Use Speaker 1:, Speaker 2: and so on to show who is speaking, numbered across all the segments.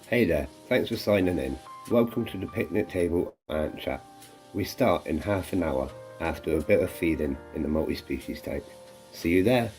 Speaker 1: Hey there, thanks for signing in. Welcome to the picnic table ant chat. We start in half an hour after a bit of feeding in the multi-species tank. See you there.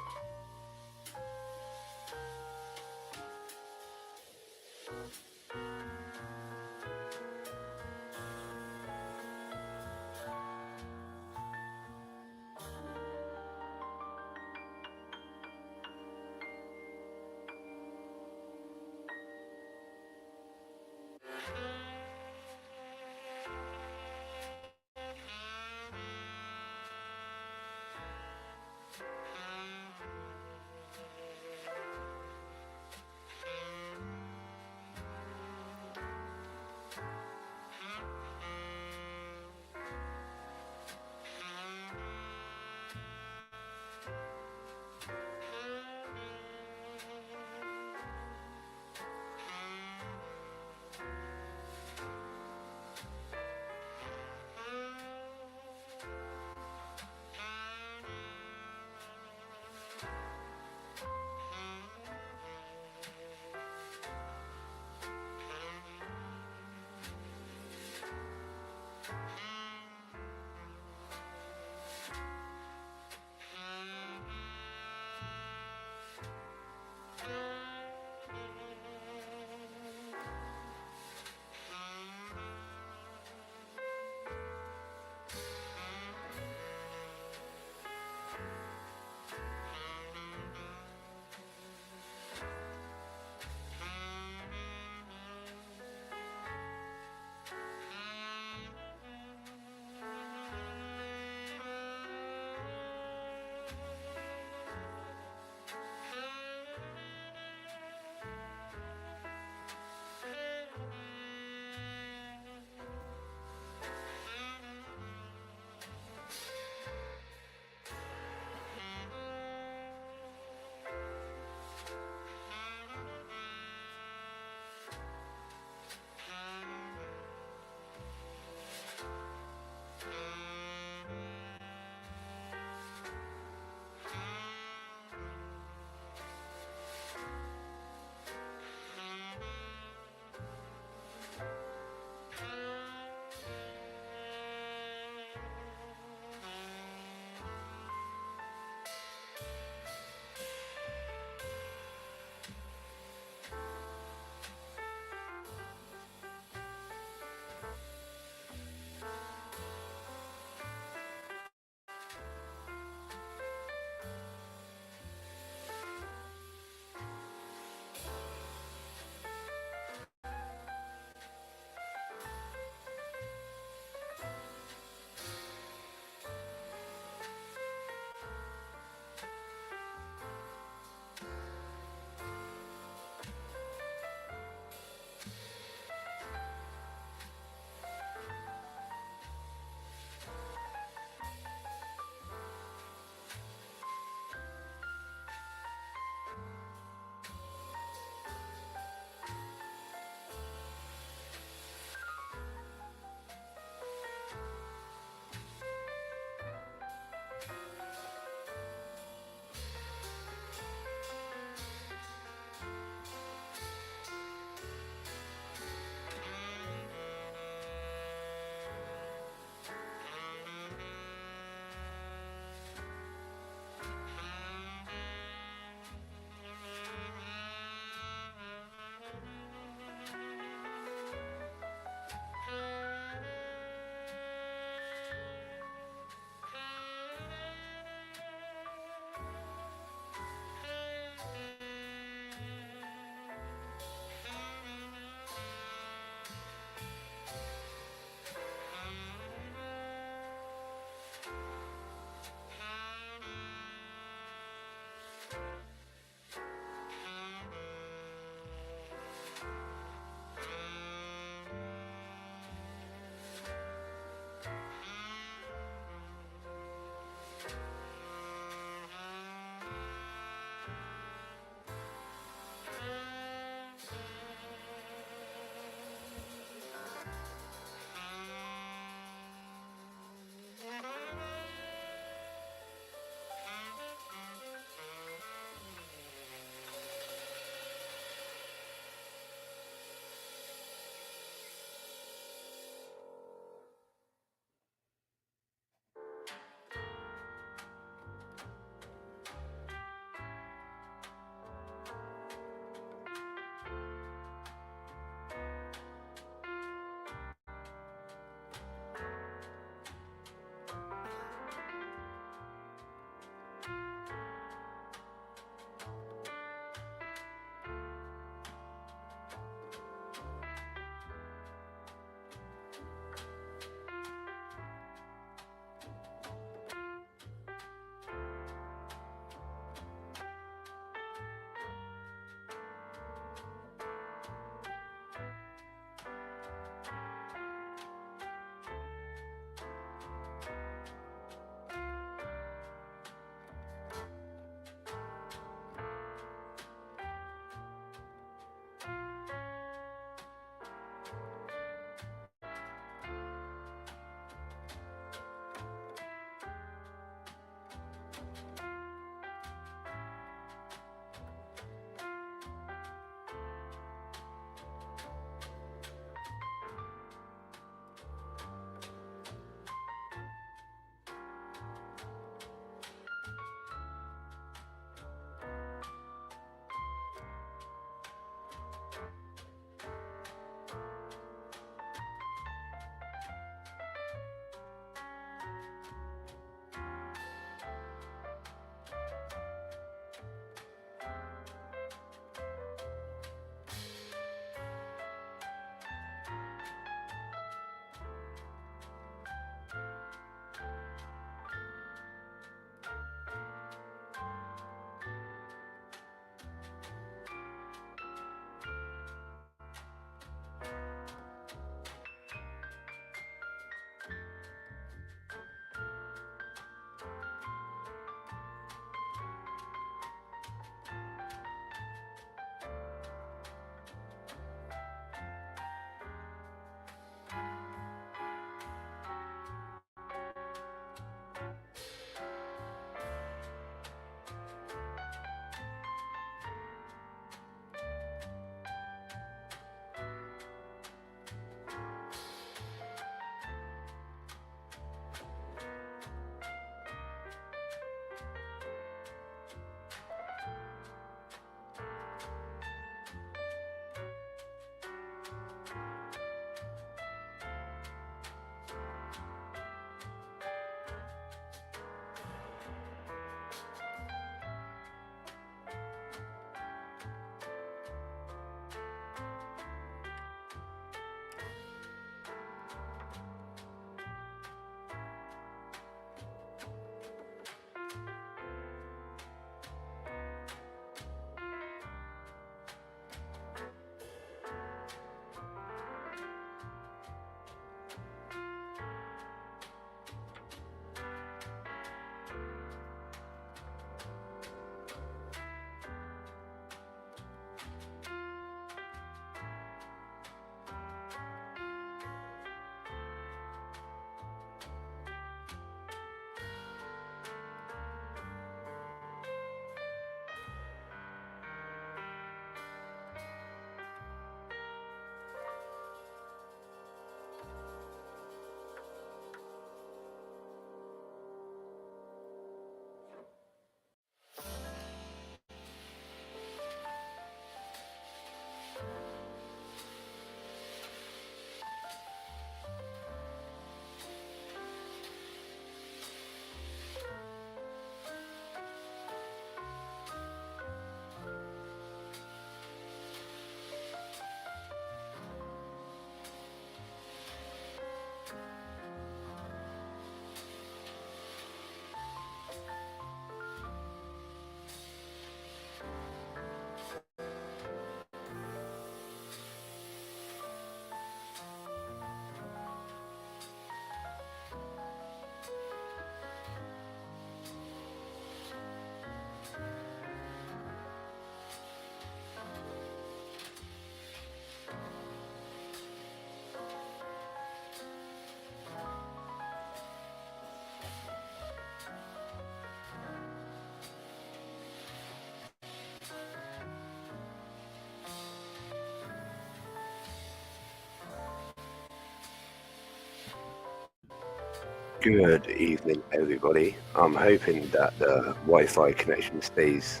Speaker 2: Good evening, everybody. I'm hoping that the Wi-Fi connection stays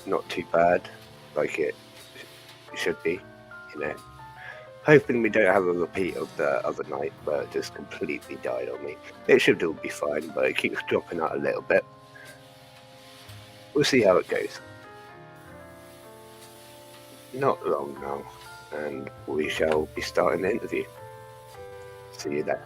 Speaker 2: not too bad, like it should be. You know, hoping we don't have a repeat of the other night where it just completely died on me. It should all be fine, but it keeps dropping out a little bit. We'll see how it goes. Not long now, and we shall be starting the interview. See you there.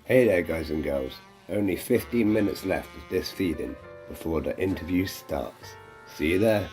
Speaker 1: Hey there guys and girls, only 15 minutes left of this feed-in before the interview starts. See you there.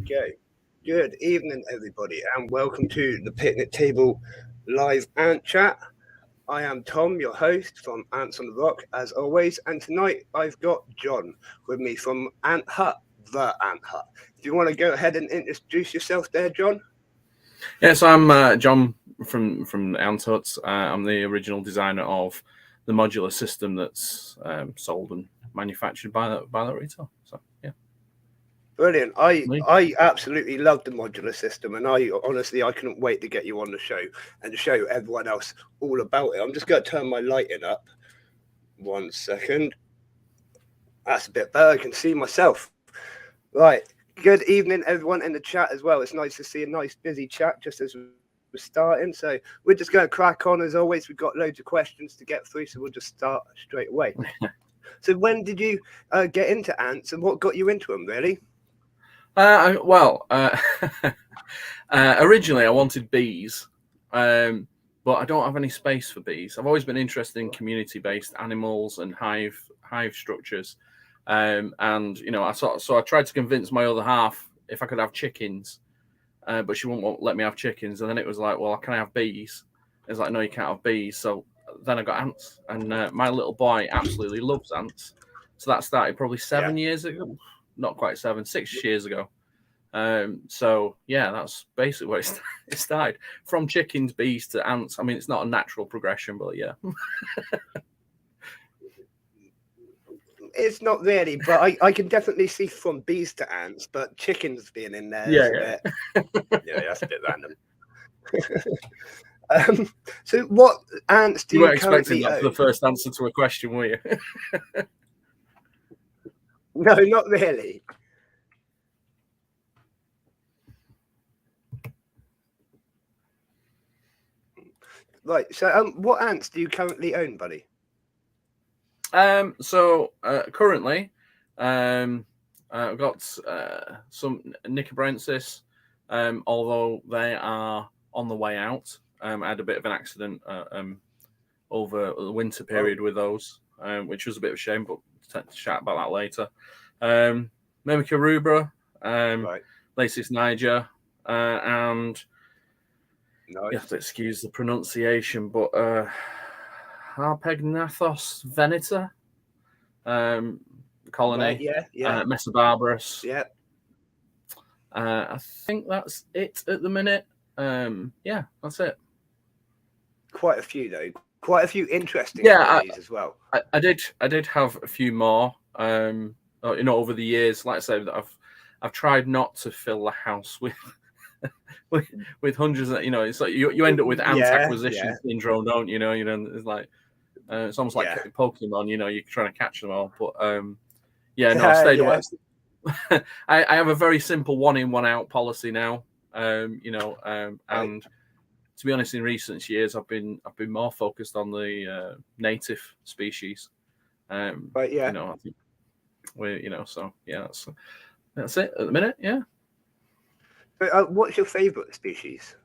Speaker 2: go. Good evening, everybody, and welcome to the Picnic Table live ant chat. I am Tom, your host from Ants on the Rock, as always, and tonight I've got John with me from Ant Hut, the Ant Hut. Do you want to go ahead and introduce yourself there, John?
Speaker 3: Yes, I'm John from Ant Hut. I'm the original designer of the modular system that's sold and manufactured by that retail. So yeah,
Speaker 2: brilliant. I absolutely love the modular system, and I couldn't wait to get you on the show and to show everyone else all about it. I'm just going to turn my lighting up. 1 second. That's a bit better. I can see myself. Right. Good evening, everyone in the chat as well. It's nice to see a nice busy chat just as we're starting. So we're just going to crack on as always. We've got loads of questions to get through, so we'll just start straight away. So when did you get into ants, and what got you into them, really?
Speaker 3: Originally I wanted bees, but I don't have any space for bees. I've always been interested in community-based animals and hive structures. And I tried to convince my other half if I could have chickens, but she wouldn't let me have chickens. And then it was like, well, can I have bees? It's like, no, you can't have bees. So then I got ants, and my little boy absolutely loves ants. So that started probably 7 years ago, not quite 7, 6 years ago. So yeah, that's basically where it started, from chickens, bees to ants. I mean, it's not a natural progression, but yeah.
Speaker 2: It's not really, but I can definitely see from bees to ants, but chickens being in there
Speaker 3: Yeah.
Speaker 2: That's a bit random. So what ants do you currently own?
Speaker 3: That for the first answer to a question, were you?
Speaker 2: No, not really. Right, so what ants do you currently own, buddy?
Speaker 3: Currently, I've got some Nicobrensis, although they are on the way out. I had a bit of an accident over the winter period with those, which was a bit of a shame, but we'll chat about that later. Mimica rubra, Lasis niger, and
Speaker 2: nice.
Speaker 3: you have to excuse the pronunciation, but Harpegnathos venita colony, Mesobarbarus.
Speaker 2: Yeah.
Speaker 3: I think that's it at the minute. Yeah, that's it.
Speaker 2: Quite a few though. Quite a few interesting colonies as well.
Speaker 3: I did have a few more. Over the years, like I say, that I've tried not to fill the house with with hundreds of, it's like you end up with ant acquisition syndrome, don't you? It's like it's almost like Pokemon, you're trying to catch them all. But I stayed away. I have a very simple 1-in, 1-out policy now. And to be honest, in recent years I've been more focused on the native species. I think so yeah, that's it at the minute. Yeah.
Speaker 2: What's your favorite species?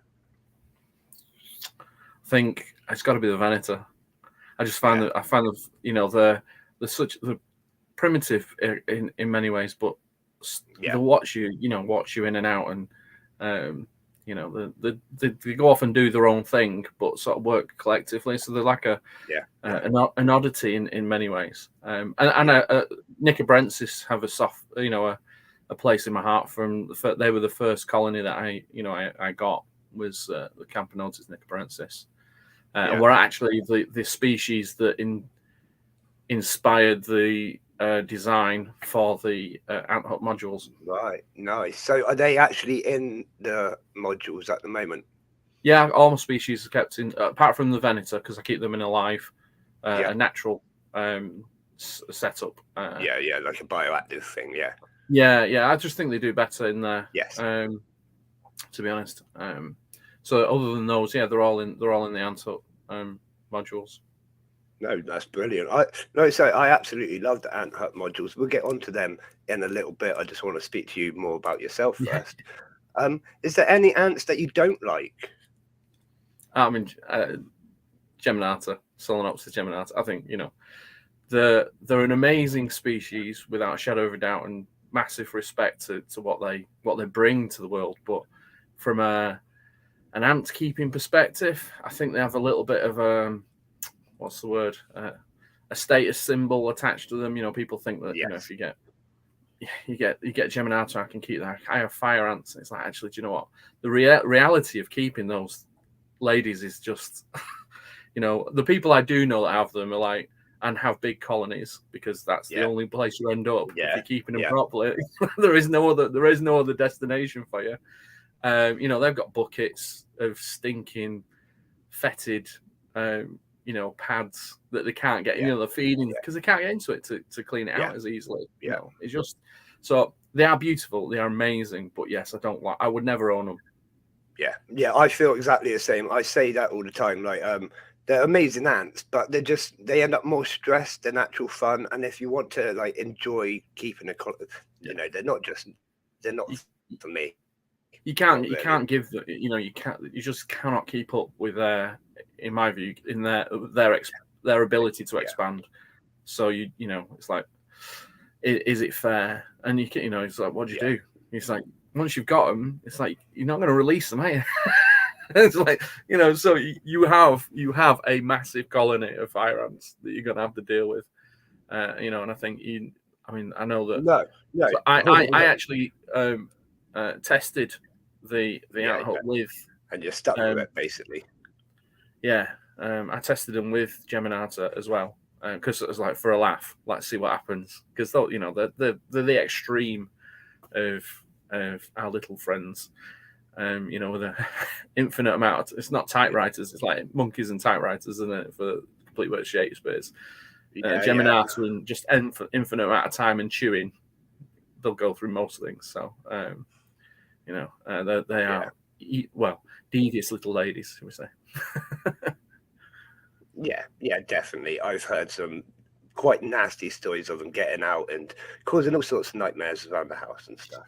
Speaker 3: I think it's got to be the Veneta. I just find that they're such the primitive in many ways, but they watch you in and out, and they go off and do their own thing, but sort of work collectively. So they're like an oddity in many ways. And Nicobrensis have a soft, a place in my heart. They were the first colony that I got was the Camponotus nicobrensis, and were actually the species that inspired the design for the Ant Hut modules.
Speaker 2: Right, nice. So are they actually in the modules at the moment?
Speaker 3: Yeah, all my species are kept in, apart from the Veneta, because I keep them in a natural setup.
Speaker 2: Like a bioactive thing.
Speaker 3: Yeah. I just think they do better in there.
Speaker 2: Yes.
Speaker 3: To be honest. So other than those, they're all in the Ant Hut modules.
Speaker 2: No, that's brilliant. I absolutely love the Ant Hut modules. We'll get onto them in a little bit. I just want to speak to you more about yourself first. Is there any ants that you don't like?
Speaker 3: I mean, Geminata, Solenopsis geminata. I think they're an amazing species without a shadow of a doubt, and massive respect to what they bring to the world. But from an ant keeping perspective, I think they have a little bit of what's the word? A status symbol attached to them. People think that if you get Geminata, I can keep that. I have fire ants. It's like, actually, do you know what? The reality of keeping those ladies is just, the people I do know that have them are like, and have big colonies, because that's the only place you end up if you're keeping them properly. There is no other destination for you. They've got buckets of stinking, fetid, pads that they can't get. They're feeding because they can't get into it to clean it out as easily. It's just so they are beautiful, they are amazing. But yes, I would never own them.
Speaker 2: Yeah, I feel exactly the same. I say that all the time. Like, they're amazing ants, but they end up more stressed than actual fun. And if you want to like enjoy keeping they're not for me.
Speaker 3: You can't give you just cannot keep up with in my view, in their ability to expand. So it's like, is it fair? And it's like, what do you do? It's like, once you've got them, it's like you're not going to release them, are you? It's like, so you have a massive colony of fire ants that you're going to have to deal with, and I think I know that.
Speaker 2: No.
Speaker 3: So I actually tested the ant hut with,
Speaker 2: and you're stuck with it basically.
Speaker 3: Yeah, I tested them with Geminata as well, because it was like, for a laugh, let's see what happens, because they're the extreme of our little friends. With an infinite amount. It's not typewriters. It's like monkeys and typewriters, isn't it? For complete word Shakespeare's. Geminata and just infinite amount of time and chewing, they'll go through most things. So, they are devious little ladies, shall we say?
Speaker 2: Yeah, definitely. I've heard some quite nasty stories of them getting out and causing all sorts of nightmares around the house and stuff.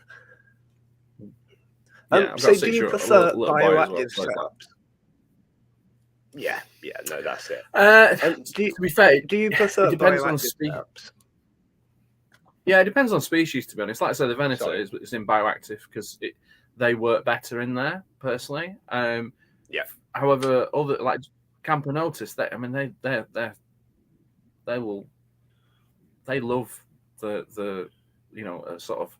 Speaker 2: So do you prefer bioactive setups? Yeah, no, that's it.
Speaker 3: To be fair,
Speaker 2: do you prefer bioactive setups?
Speaker 3: Yeah, it depends on species, to be honest. Like I said, the Venator is in bioactive because they work better in there, personally. However, other like Camponotus, they love the sort of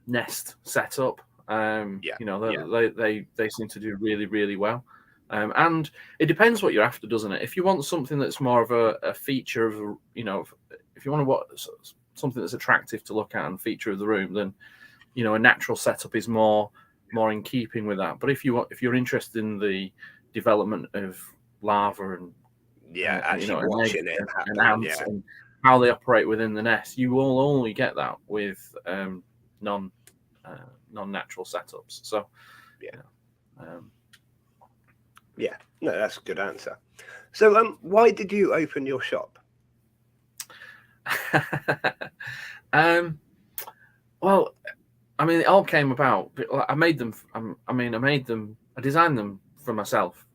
Speaker 3: nest setup. They seem to do really, really well. And it depends what you're after, doesn't it? If you want something that's more of a feature of, if you want something that's attractive to look at and feature of the room, then a natural setup is more in keeping with that. But if you're interested in the development of larvae and
Speaker 2: watching it
Speaker 3: and ants and how they operate within the nest, you will only get that with non-natural setups. So
Speaker 2: no, that's a good answer. So why did you open your shop?
Speaker 3: Well, it all came about. I made them. I designed them for myself,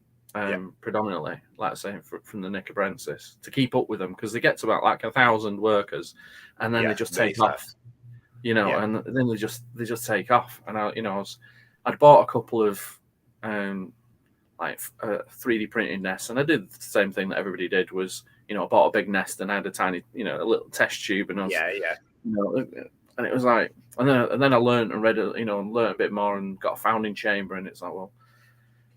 Speaker 3: predominantly, like I say, from the Nicobrensis, to keep up with them, because they get to about like 1,000 workers, and then they just take off. And then they just take off. And I'd bought a couple of 3D printed nests, and I did the same thing that everybody did. Was I bought a big nest and I had a tiny a little test tube, and I was, and it was like, and then I learned and read and learned a bit more and got a founding chamber, and it's like, well,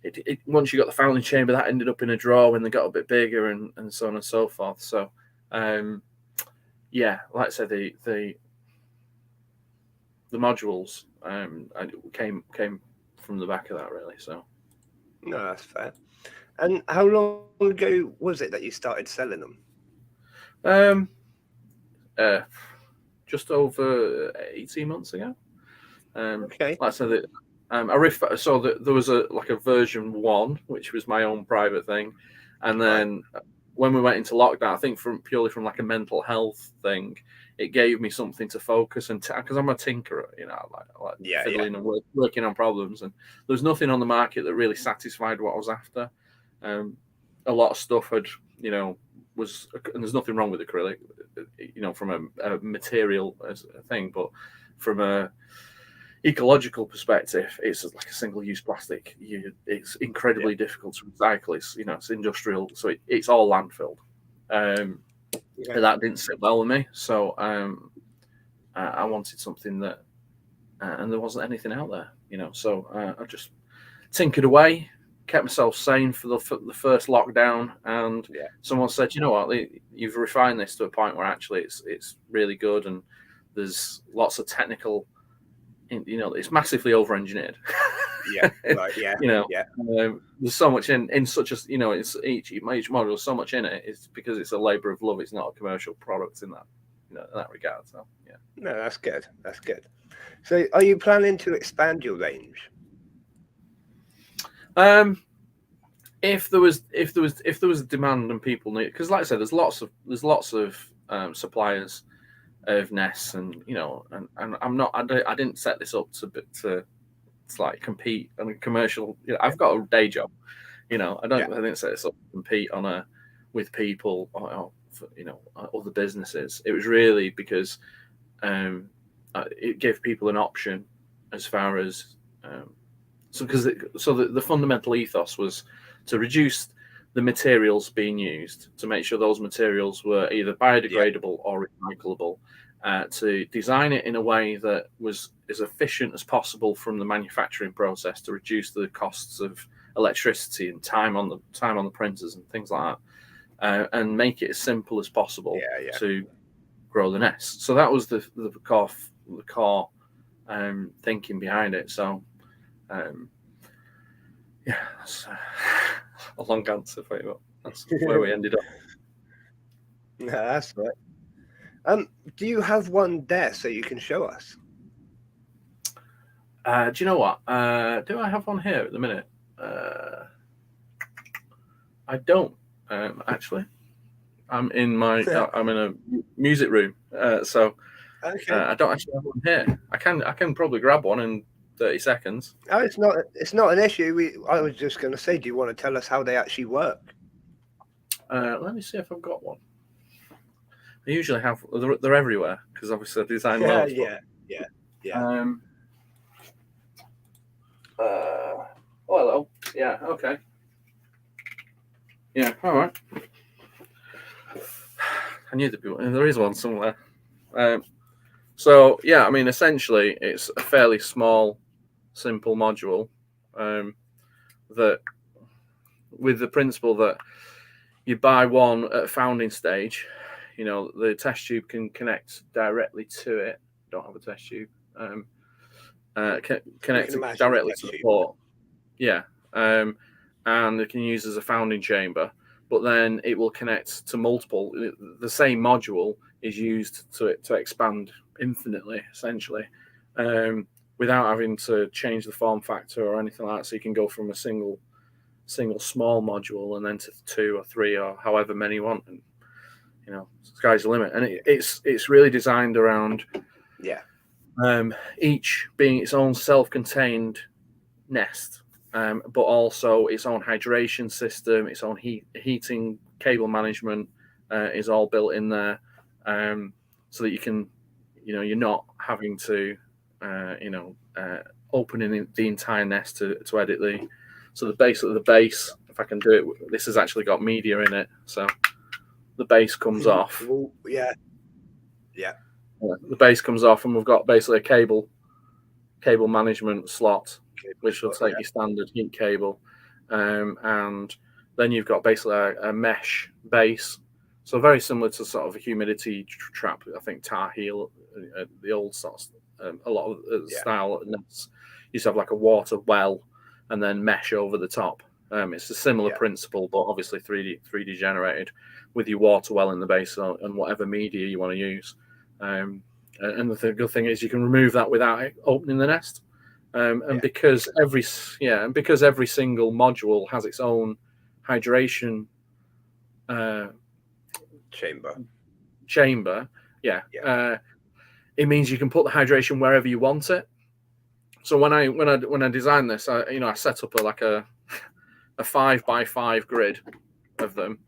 Speaker 3: it once you got the founding chamber, that ended up in a drawer when they got a bit bigger, and so on and so forth. So like I said, the modules came from the back of that, really. So
Speaker 2: no, that's fair. And how long ago was it that you started selling them?
Speaker 3: Just over 18 months ago.
Speaker 2: Okay.
Speaker 3: Like I said, there was a version 1, which was my own private thing, and then when we went into lockdown, I think purely from like a mental health thing, it gave me something to focus and because I'm a tinkerer, I like fiddling and working on problems, and there was nothing on the market that really satisfied what I was after. A lot of stuff had, and there's nothing wrong with acrylic. from a material as a thing, but from a ecological perspective, it's like a single-use plastic. It's incredibly difficult to recycle. It's industrial, so it's all landfilled. And that didn't sit well with me. So I wanted something that, and there wasn't anything out there, So I just tinkered away, kept myself sane for the first lockdown, and someone said, "You know what? You've refined this to a point where actually it's really good, and there's lots of technical." It's massively over-engineered. There's so much in such a it's each module, so much in it. It's because it's a labor of love. It's not a commercial product in that regard. So
Speaker 2: no, that's good. That's good. So, are you planning to expand your range?
Speaker 3: If there was a demand and people need, because like I said, there's lots of suppliers of nests, and I didn't set this up to like compete on a commercial. I've got a day job, I didn't set this up to compete with people or other businesses. It was really because it gave people an option as far as the fundamental ethos was to reduce the materials being used, to make sure those materials were either biodegradable or recyclable, to design it in a way that was as efficient as possible from the manufacturing process to reduce the costs of electricity and time on the printers and things like that, and make it as simple as possible to grow the nest. So that was the core thinking behind it. So that's a long answer for you, but that's where we ended up.
Speaker 2: No, that's right. Do you have one there so you can show us?
Speaker 3: Do you know what? Do I have one here at the minute? I don't actually. I'm in a music room, so I don't actually have one here. I can probably grab one in 30 seconds.
Speaker 2: Oh, it's not an issue. I was just going to say, do you want to tell us how they actually work?
Speaker 3: Let me see if I've got one. I usually have. They're everywhere because obviously I design loads.
Speaker 2: Yeah.
Speaker 3: Oh, hello. Yeah. Okay. Yeah. All right. I knew there is one somewhere. So yeah, I mean, essentially, it's a fairly small, simple module that, with the principle that you buy one at a founding stage. The test tube can connect directly to it. Don't have a test tube. Connect directly to the port. Yeah. And it can use as a founding chamber, but then it will connect to multiple. The same module is used to expand infinitely, essentially, without having to change the form factor or anything like that. So you can go from a single small module and then to 2 or 3 or however many you want, and sky's the limit. And it's really designed around each being its own self-contained nest, but also its own hydration system, its own heating, cable management is all built in there, so that you can, you're not having to, opening the entire nest to edit the. So the base, if I can do it, this has actually got media in it, so the base comes off.
Speaker 2: Yeah.
Speaker 3: The base comes off, and we've got basically a cable management slot, which will take your standard heat cable, and then you've got basically a mesh base, so very similar to sort of a humidity trap. I think Tar Heel, the old sort of, a lot of style nets used to have like a water well and then mesh over the top. It's a similar principle, but obviously 3D generated with your water well in the base and whatever media you want to use. And the good thing is you can remove that without opening the nest. Because every single module has its own hydration chamber, it means you can put the hydration wherever you want it. So when I designed this, I set up a 5x5 grid of them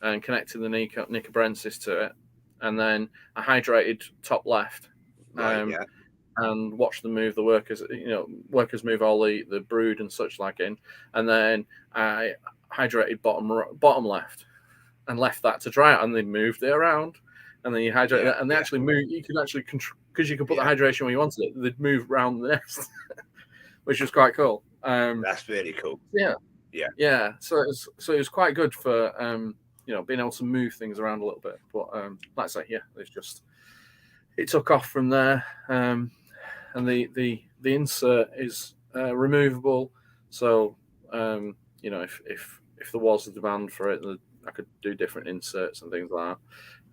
Speaker 3: and connected the Nika Brensis to it, and then I hydrated top left,
Speaker 2: Right.
Speaker 3: and watched them move the workers. Workers move all the brood and such like in, and then I hydrated bottom left, and left that to dry out, and they moved it around, and then you hydrate that, and they actually move. You can actually control, because you can put the hydration where you wanted it. They'd move around the nest, which was quite cool.
Speaker 2: That's really cool.
Speaker 3: Yeah. So it was quite good for being able to move things around a little bit. But like I say, it took off from there. And the insert is removable. So if there was a demand for it, I could do different inserts and things like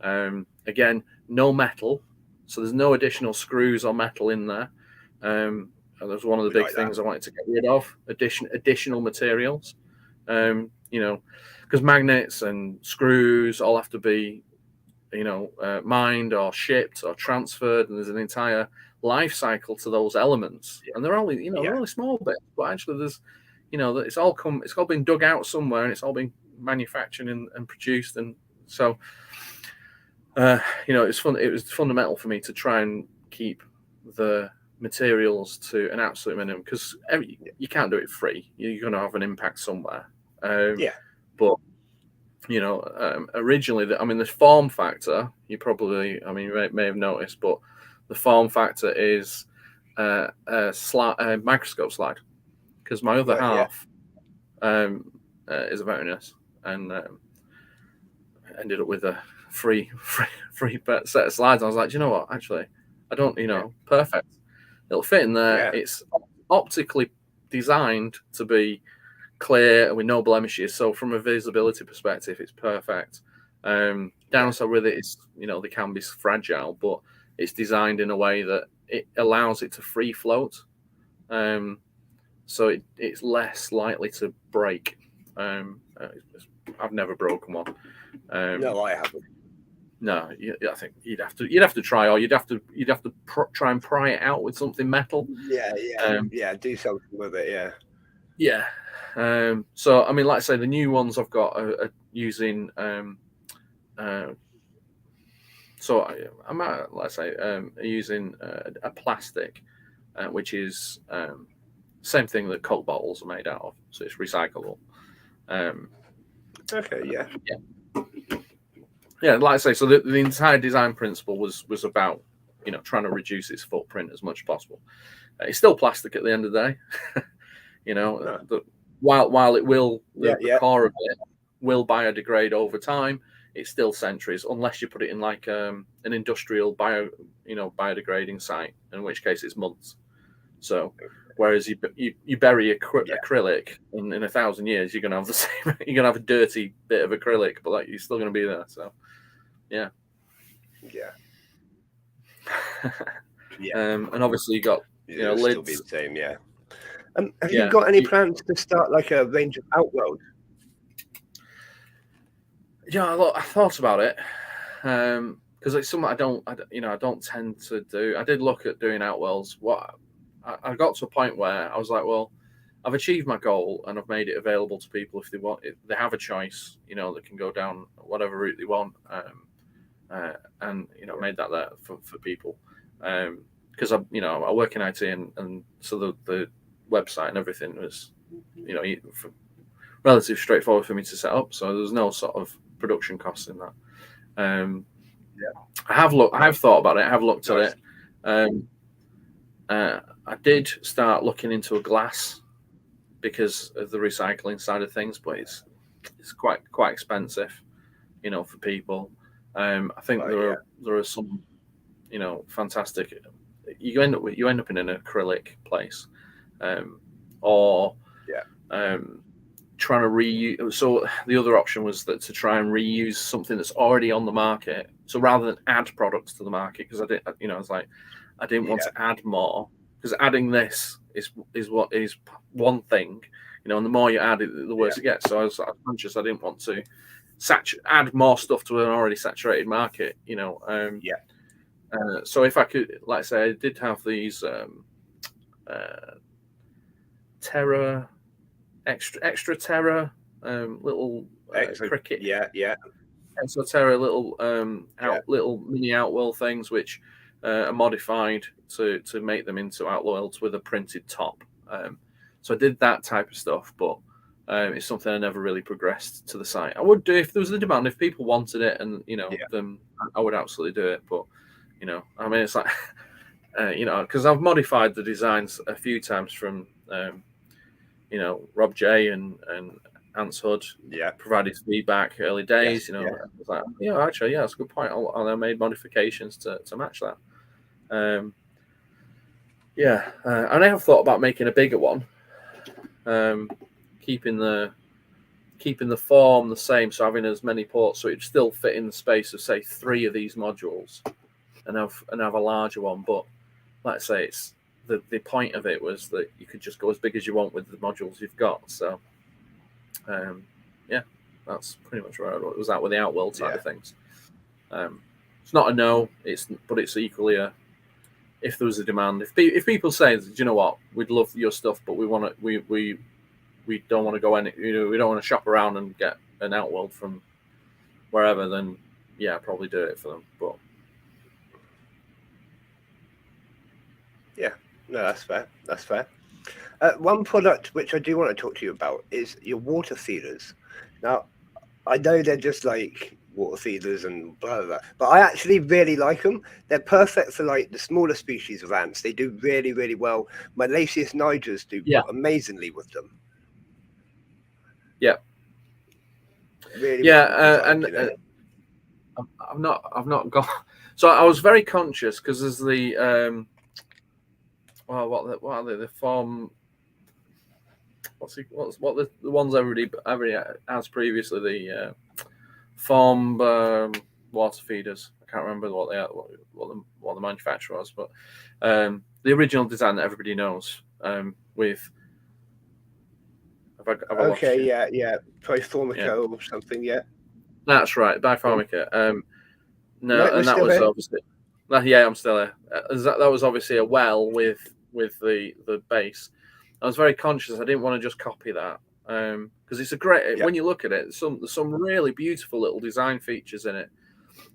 Speaker 3: that. Again, no metal, so there's no additional screws or metal in there. And that's one of the big things I wanted to get rid of. Additional materials, because magnets and screws all have to be, mined or shipped or transferred, and there's an entire life cycle to those elements, and they're only, they're only small bits, but actually there's, it's all been dug out somewhere, and it's all been manufactured and produced, and so, it's fun. It was fundamental for me to try and keep the materials to an absolute minimum, because you can't do it free. You're going to have an impact somewhere. But originally, the form factor, you may have noticed, but the form factor is a microscope slide, because my other half is a veterinarian, and ended up with a free set of slides. I was like, do you know what? Actually, I don't. Perfect. It'll fit in there. Yeah. It's optically designed to be clear with no blemishes. So from a visibility perspective, it's perfect. Downside with it is, they can be fragile, but it's designed in a way that it allows it to free float. So it's less likely to break. I've never broken one.
Speaker 2: No, I haven't.
Speaker 3: No, I think you'd have to try, or you'd have to try and pry it out with something metal.
Speaker 2: Yeah, do something with it.
Speaker 3: Yeah. So like I say, the new ones I've got are using. Using a plastic, which is same thing that Coke bottles are made out of. So it's recyclable. Yeah, like I say, so the entire design principle was about, trying to reduce its footprint as much as possible. It's still plastic at the end of the day, while it will, the core of it will biodegrade over time. It's still centuries, unless you put it in like an industrial biodegrading site, in which case it's months. So, whereas you bury acrylic in 1,000 years, you're gonna have the same. You're gonna have a dirty bit of acrylic, but you're still gonna be there. So, yeah. And obviously you got lids.
Speaker 2: Still be the same. Have you got any plans to start like a range of outworlds?
Speaker 3: Yeah, look, I thought about it, because it's something I don't tend to do. I did look at doing outworlds. I got to a point where I was like, well, I've achieved my goal and I've made it available to people if they want. If they have a choice, they can go down whatever route they want, and made that there for people. Because I work in IT, and so the website and everything was, relatively straightforward for me to set up. So there's no sort of production costs in that. I have thought about it. I have looked at it. I did start looking into a glass because of the recycling side of things, but it's quite expensive, for people. I think there are some, fantastic. You end up in an acrylic place, or trying to reuse. So the other option was that to try and reuse something that's already on the market. So rather than add products to the market, because I didn't want to add more, because adding this is what is one thing, and the more you add it, the worse it gets. So I was conscious I didn't want to add more stuff to an already saturated market, so if I could, like I say, I did have these extra Terra little cricket Exoterra little mini outwell things which are modified to make them into outwells with a printed top. So I did that type of stuff, but it's something I never really progressed to the site. I would do if there was a demand, if people wanted it, and then I would absolutely do it. But I mean, it's like because I've modified the designs a few times from Rob J and Ants Hood provided feedback early days. I was like, actually, that's a good point. I made modifications to match that. And I have thought about making a bigger one, keeping the form the same, so having as many ports, so it'd still fit in the space of say 3 of these modules, and have a larger one. But like I say, it's the point of it was that you could just go as big as you want with the modules you've got. So that's pretty much where it was at with the outworld side of things. It's not a no, but it's equally a if there was a demand. If people say, do you know what, we'd love your stuff, but we don't want to go any, we don't want to shop around and get an outworld from wherever, then I'd probably do it for them. But
Speaker 2: no, that's fair. One product which I do want to talk to you about is your water feeders. Now, I know they're just like water feeders and blah, blah, blah, but I actually really like them. They're perfect for like the smaller species of ants. They do really, really well. My Lasius nigers do amazingly with them. Really,
Speaker 3: and I've not got. So I was very conscious because there's the what are they? The form. What the ones everybody has previously, the form water feeders. I can't remember what they are, what the manufacturer was, but the original design that everybody knows with.
Speaker 2: Proformica or something,
Speaker 3: That's right, Biformica. No, and that was here? Obviously. I'm still there. That was obviously a well with the base. I was very conscious. I didn't want to just copy that because it's a great. When you look at it, there's some really beautiful little design features in it.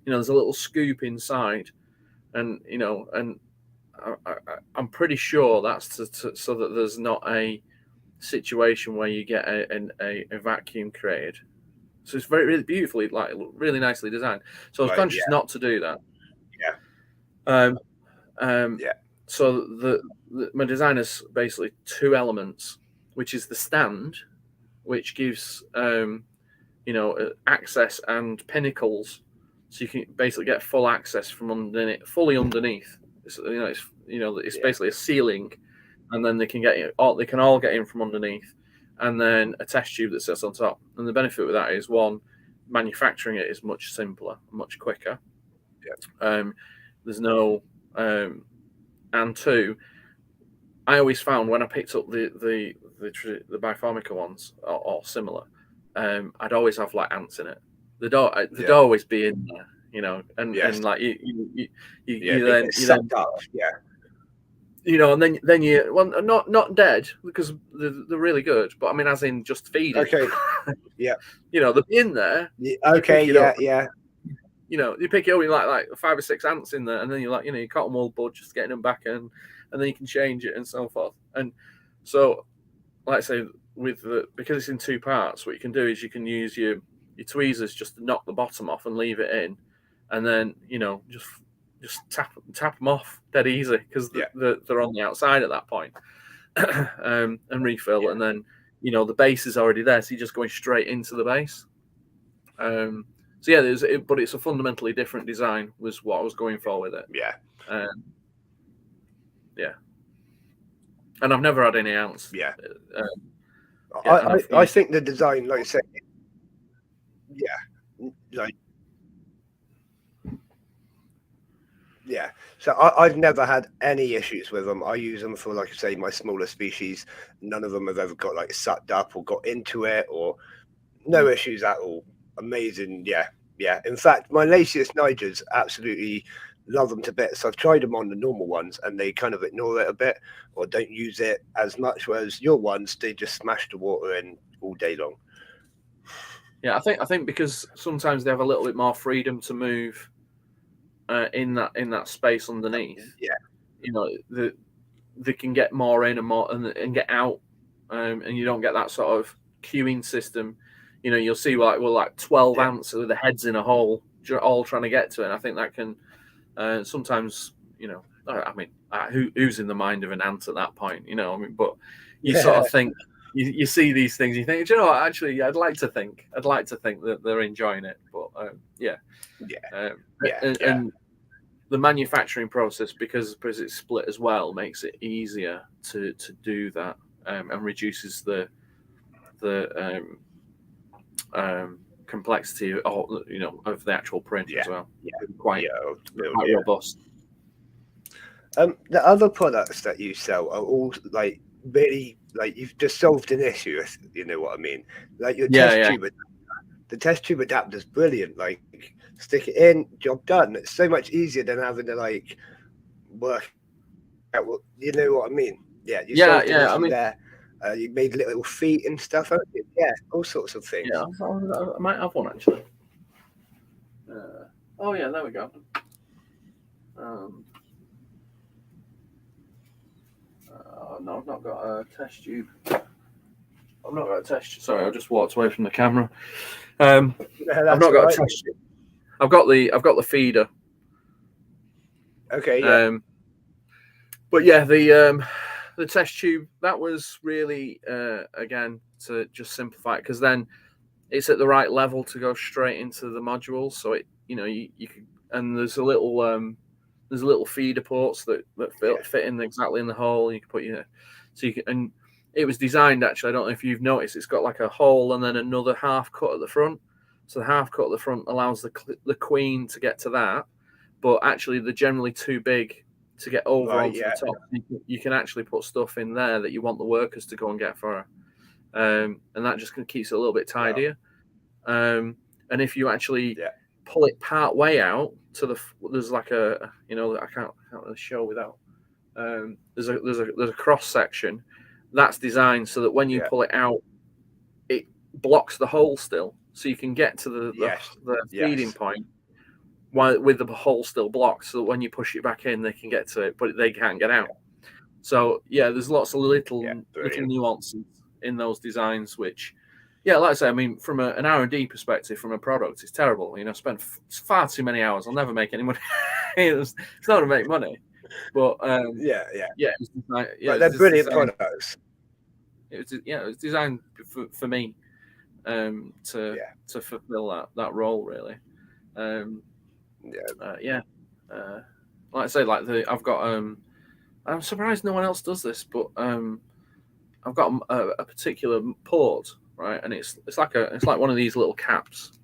Speaker 3: There's a little scoop inside, and I'm pretty sure that's so that there's not a situation where you get a vacuum created. So it's very really beautifully, like really nicely designed. So I was conscious not to do that. So my design is basically 2 elements, which is the stand, which gives access and pinnacles, so you can basically get full access from underneath, fully underneath. It's basically a ceiling, and then they can all get in from underneath, and then a test tube that sits on top. And the benefit with that is, one, manufacturing it is much simpler, much quicker. There's no and 2, I always found when I picked up the Biformica ones or similar, I'd always have like ants in it. They'd always be in there, and like you then and then you not dead because they're really good, but I mean as in just feeding.
Speaker 2: Okay.
Speaker 3: They're in there. You pick it up, you like 5 or 6 ants in there, and then you you cotton wool bud, just getting them back in, and then you can change it and so forth. And so, like I say, because it's in 2 parts, what you can do is you can use your tweezers just to knock the bottom off and leave it in, and then just tap them off dead easy because they're on the outside at that point, and refill, and then the base is already there, so you're just going straight into the base. So but it's a fundamentally different design was what I was going for with it. And I've never had any ants.
Speaker 2: I think the design, like I said, so I've never had any issues with them. I use them for, like I say, my smaller species. None of them have ever got sucked up or got into it, or no issues at all. Amazing. In fact, my Lasius nigers absolutely love them to bits. I've tried them on the normal ones and they kind of ignore it a bit or don't use it as much, whereas your ones, they just smash the water in all day long.
Speaker 3: Yeah, I think because sometimes they have a little bit more freedom to move in that space underneath.
Speaker 2: Yeah.
Speaker 3: You know, they can get more in and more and get out, and you don't get that sort of queuing system. You know, you'll see like 12 ants with their heads in a hole, all trying to get to it. And I think that can sometimes, you know, I mean, who's in the mind of an ant at that point? You know, I mean, but you sort of think you see these things, you think, you know what, actually, I'd like to think that they're enjoying it, but and the manufacturing process, because it's split as well, makes it easier to do that, and reduces the complexity of the actual print as well. Quite robust.
Speaker 2: The other products that you sell are all like really, like, you've just solved an issue. You know what I mean? Like your test tube. The test tube adapter is brilliant. Like, stick it in, job done. It's so much easier than having to like work out. You know what I mean? Yeah. You solved an issue there. You made little feet and stuff. Yeah, all sorts of things.
Speaker 3: Yeah, I might have one actually. Oh yeah, there we go. No, I've not got a test tube. I've not got a test tube. Sorry, I just walked away from the camera. I've not got a test tube. I've got the feeder.
Speaker 2: Okay. Yeah.
Speaker 3: But yeah, the test tube, that was really again to just simplify it, because then it's at the right level to go straight into the modules. So it, you know, you can, and there's a little feeder ports that fit in exactly in the hole. You can put so you can, and it was designed actually. I don't know if you've noticed, it's got like a hole and then another half cut at the front. So the half cut at the front allows the queen to get to that, but actually they're generally too big to get over onto the top. You can actually put stuff in there that you want the workers to go and get for her, and that just keeps it a little bit tidier. And if you actually pull it part way out to there's like a, you know, I can't really show without. There's a cross section that's designed so that when you pull it out, it blocks the hole still, so you can get to the feeding point while with the hole still blocked, so that when you push it back in, they can get to it, but they can't get out. So yeah, there's lots of little nuances in those designs, which, yeah, like I say, I mean, from an R&D perspective, from a product, it's terrible. You know, spend far too many hours. I'll never make any money. It's not to make money, but it's
Speaker 2: but they're brilliant products.
Speaker 3: It was designed for me to fulfill that role, really. Like I say, like I've got I'm surprised no one else does this, but I've got a particular port, right, and it's like one of these little caps,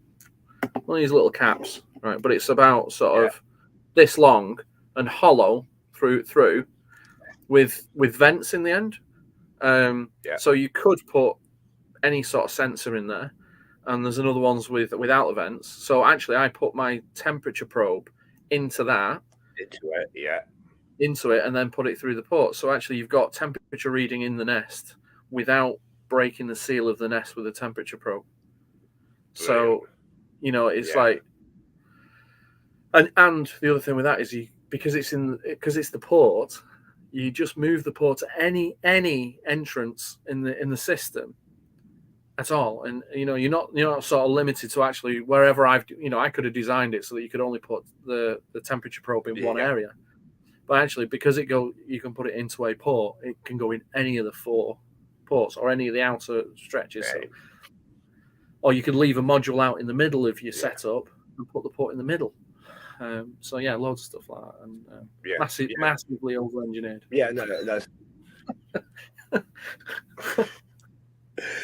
Speaker 3: right, but it's about sort of this long and hollow through with vents in the end. So you could put any sort of sensor in there, and there's another ones without the vents. So actually, I put my temperature probe into it, and then put it through the port. So actually, you've got temperature reading in the nest without breaking the seal of the nest with a temperature probe. So, you know, it's like, and the other thing with that is because it's the port, you just move the port to any entrance in the system at all, and you know, you're not sort of limited to actually wherever I could have designed it so that you could only put the temperature probe in one area, but actually because you can put it into a port, it can go in any of the 4 ports or any of the outer stretches. So, or you could leave a module out in the middle of your setup and put the port in the middle. So yeah, loads of stuff like that, and massively over-engineered.
Speaker 2: Yeah, no, that's.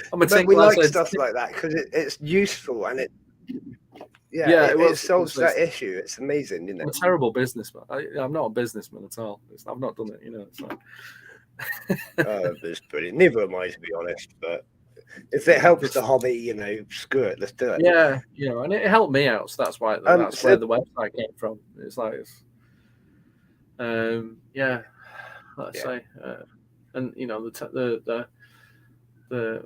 Speaker 3: But
Speaker 2: we like stuff like that because it's useful and it solves that issue. It's amazing, you know.
Speaker 3: I'm a terrible businessman. I'm not a businessman at all. I've not done it, you know. It's like...
Speaker 2: it's brilliant. Neither am I, to be honest. But if it helps the hobby, you know, screw it. Let's do it.
Speaker 3: Yeah, you know, and it helped me out. So that's why where the website came from. It's like, let's say, and you know, the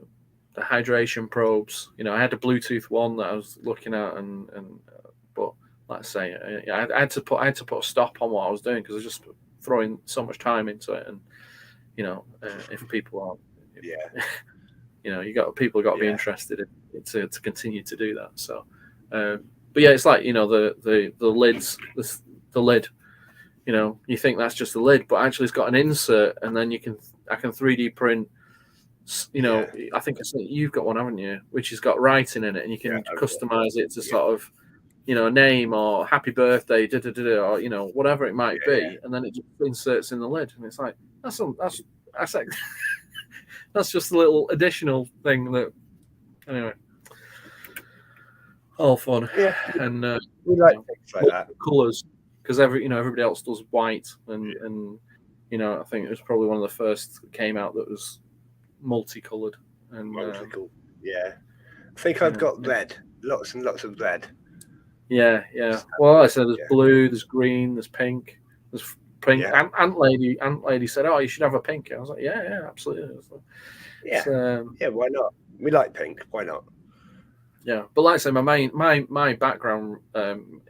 Speaker 3: the hydration probes. You know, I had a Bluetooth one that I was looking at, but like I say, I had to put a stop on what I was doing because I was just throwing so much time into it, and you know, if people are, you know, people got to be interested in, to continue to do that. So, but yeah, it's like, you know, the lids, the lid. You know, you think that's just the lid, but actually it's got an insert, and then I can 3D print. You know, I think you've got one, haven't you? Which has got writing in it, and you can customize it to sort of, you know, a name or happy birthday, or you know, whatever it might be, and then it just inserts in the lid, and it's like that's like, that's just a little additional thing that, anyway, all fun. And
Speaker 2: we like things like that.
Speaker 3: Colors, because everybody else does white, and you know, I think it was probably one of the first that came out that was multicolored. And
Speaker 2: I think I've got red, lots and lots of red.
Speaker 3: Yeah. Well, I said there's blue, there's green, there's pink, there's pink. Ant Lady said, "Oh, you should have a pink." I was like, "Yeah, absolutely."
Speaker 2: Why not? We like pink. Why not?
Speaker 3: Yeah, but like I say, my background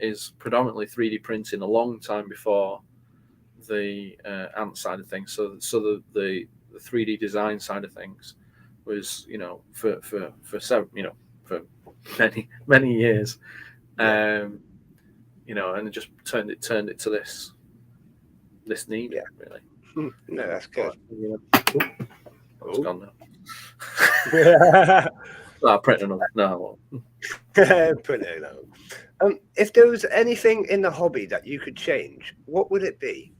Speaker 3: is predominantly 3D printing a long time before the Ant side of things. So the 3D design side of things was, you know, for many years, you know, and it just turned it to this need, really.
Speaker 2: No, that's good.
Speaker 3: It's gone now. I'll print another. No,
Speaker 2: print another. If there was anything in the hobby that you could change, what would it be?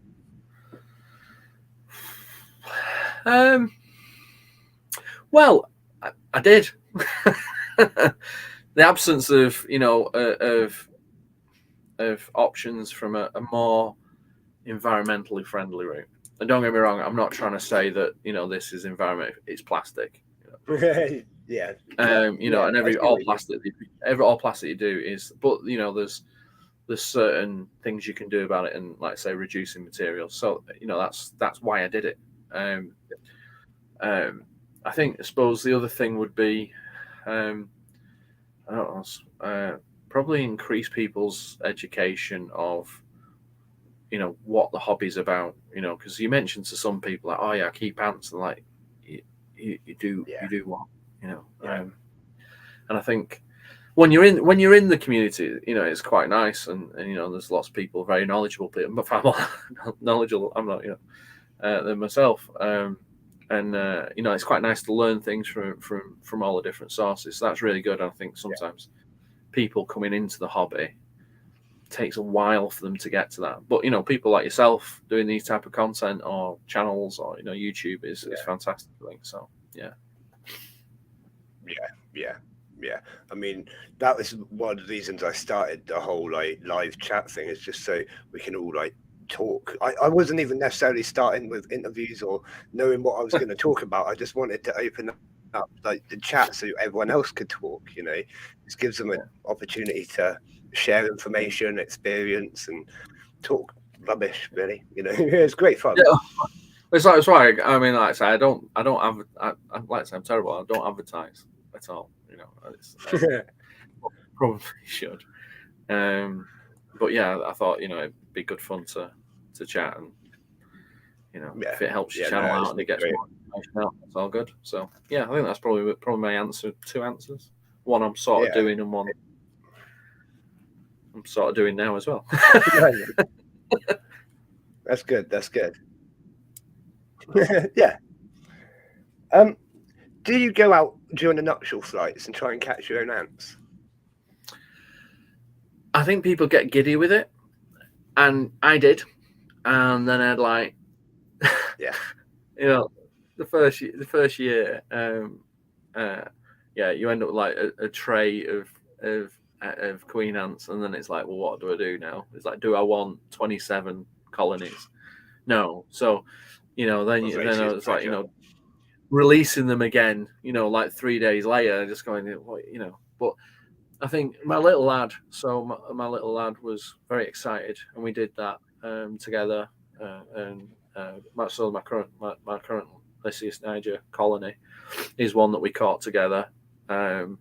Speaker 3: Well, I did. The absence of, you know, of options from a more environmentally friendly route. And don't get me wrong, I'm not trying to say that, you know, this is environment. It's plastic. You know? You know, and all plastic you do is, but you know, there's certain things you can do about it, and like I say, reducing materials. So, you know, that's why I did it. I suppose the other thing would be, I don't know, probably increase people's education of, you know, what the hobby's about. You know, because you mentioned to some people like, "Oh yeah, I keep ants," and like, you do what, you know. And I think when you're in the community, you know, it's quite nice, and you know, there's lots of people, very knowledgeable people, but far more knowledgeable. I'm not, you know, than myself. And you know, it's quite nice to learn things from all the different sources. So that's really good. I think sometimes people coming into the hobby, takes a while for them to get to that. But you know, people like yourself doing these type of content or channels, or you know, YouTube is fantastic. I think so. Yeah.
Speaker 2: I mean, that was one of the reasons I started the whole like live chat thing, is just so we can all like talk. I wasn't even necessarily starting with interviews or knowing what I was going to talk about. I just wanted to open up like the chat so everyone else could talk. You know, this gives them an opportunity to share information, experience, and talk rubbish. Really, you know, it's great fun.
Speaker 3: Yeah. It's why I mean, like I say, I don't like I say, I'm terrible. I don't advertise at all. You know, probably should. But yeah, I thought, you know, it'd be good fun to chat, and you know, if it helps your channel out and it gets more information out, it's all good. So yeah, I think that's probably my answer. 2 answers. One I'm sort of doing, and one I'm sort of doing now as well.
Speaker 2: That's good. That's good. Yeah. Do you go out during the nuptial flights and try and catch your own ants?
Speaker 3: I think people get giddy with it, and I did, and then I'd like, you know, the first year, you end up with like a tray of queen ants, and then it's like, well, what do I do now? It's like, do I want 27 colonies? No. So, you know, then it's like, you know, releasing them again, you know, like 3 days later, just going, you know. But I think my little lad was very excited, and we did that together. And my current Lycius niger colony is one that we caught together. And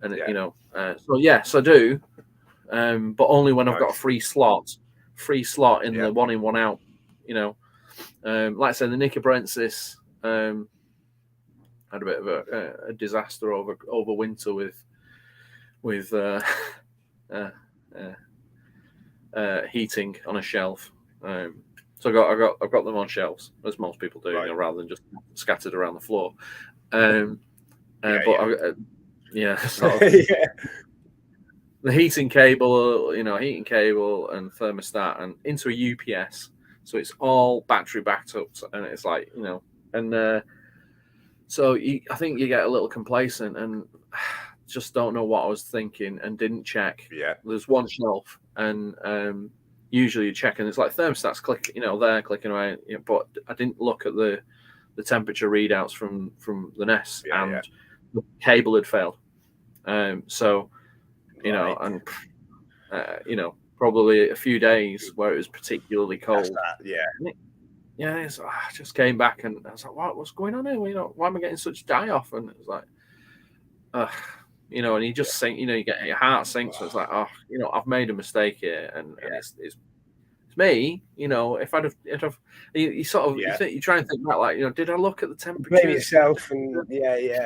Speaker 3: so yes, I do, but only when I've got a free slot in the 1 in 1 out. Like I said, the Nicobrensis had a bit of a disaster over winter with heating on a shelf. So I've got them on shelves, as most people do, rather than just scattered around the floor. So the heating cable and thermostat and into a UPS, so it's all battery backed up, and it's like so I think you get a little complacent and just don't know what I was thinking and didn't check.
Speaker 2: Yeah,
Speaker 3: there's one shelf, and usually you check and it's like thermostats clicking clicking away, but I didn't look at the temperature readouts from the Nest, and the cable had failed. Probably a few days where it was particularly cold. I just came back and I was like, what's going on here? Why am I getting such die off? And it was like, and you just think, you get your heart sinks. So it's like, I've made a mistake here, and it's me. If I'd have, you try and think back, like, did I look at the temperature?
Speaker 2: Blame yourself, and
Speaker 3: did I,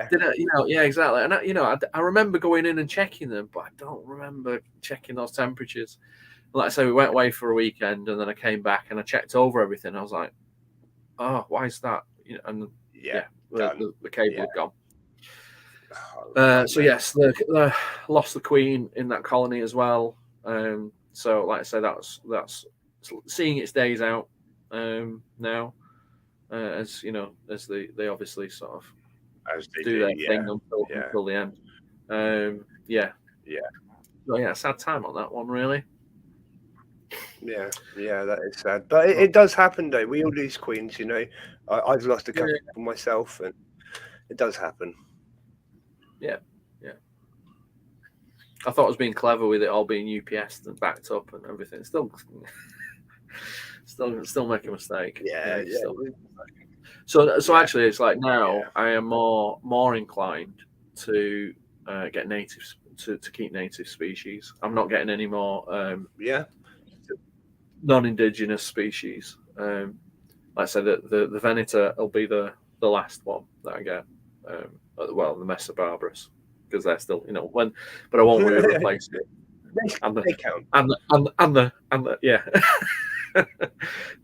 Speaker 3: exactly. And I remember going in and checking them, but I don't remember checking those temperatures. Like I say, we went away for a weekend, and then I came back and I checked over everything. I was like, oh, why is that? The cable had gone. So yes, they lost the queen in that colony as well. So like I say, that's seeing its days out now. As they obviously sort of do their thing until the end. So sad time on that one, really.
Speaker 2: Yeah, that is sad, but it does happen though. We all lose queens, I've lost a couple myself, and it does happen.
Speaker 3: Yeah. I thought I was being clever with it all being UPS and backed up and everything. Still make a mistake. So actually, it's like now I am more inclined to get natives to keep native species. I'm not getting any more non-indigenous species. Like I said, the Venator will be the last one that I get. The Mesobarbarus, because they're still, but I won't really replace it.
Speaker 2: They count.
Speaker 3: And the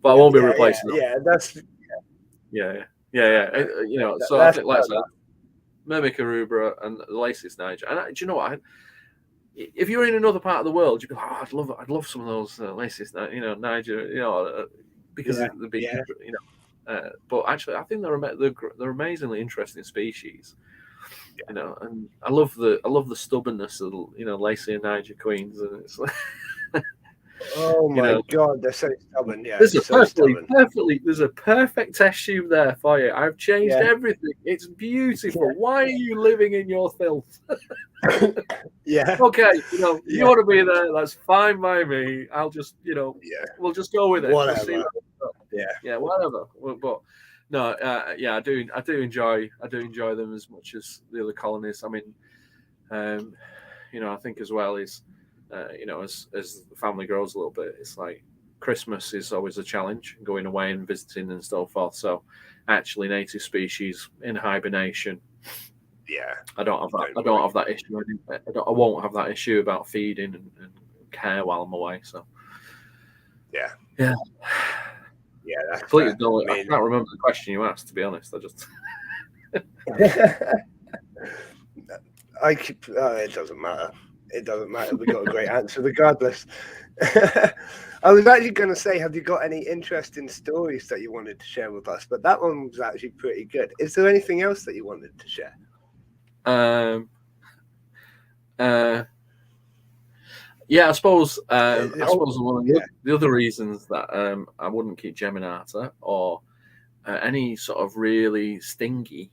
Speaker 3: but I won't be replacing them. So I think, like I said, Myrmica rubra and the Lycius niger. And do you know what? If you're in another part of the world, you'd be like, I'd love some of those Lycius, niger, because they'd be, but actually, I think they're amazingly interesting species. And I love the stubbornness of Lycius niger queens, and it's like,
Speaker 2: oh my god, they're so stubborn. Yeah,
Speaker 3: there's a perfect test tube there for you. I've changed everything. It's beautiful. Why are you living in your filth? Okay, you want to be there, that's fine by me. I'll just we'll just go with it.
Speaker 2: Whatever.
Speaker 3: Whatever. But no, I do enjoy them as much as the other colonies. I mean, I think as well is as the family grows a little bit, it's like Christmas is always a challenge, going away and visiting and so forth. So actually, native species in hibernation. I don't have that. I don't have that issue. I won't have that issue about feeding and care while I'm away. So
Speaker 2: that's
Speaker 3: completely. I can't remember the question you asked. To be honest, I just.
Speaker 2: It doesn't matter. It doesn't matter. We got a great answer regardless. I was actually going to say, have you got any interesting stories that you wanted to share with us? But that one was actually pretty good. Is there anything else that you wanted to share?
Speaker 3: I suppose one of the other reasons that I wouldn't keep Geminata or any sort of really stingy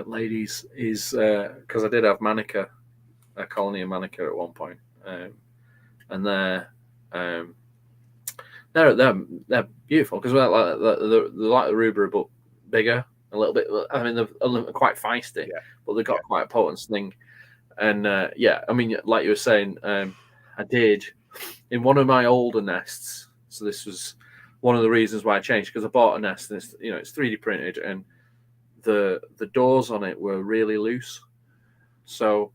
Speaker 3: ladies is because I did have Manica, a colony of Manica at one point, and they're beautiful because they're like the rubra, but bigger a little bit. I mean, they're quite feisty, but they've got quite a potent sting. And I mean, like you were saying, I did in one of my older nests. So this was one of the reasons why I changed, because I bought a nest and it's 3D printed, and the doors on it were really loose. So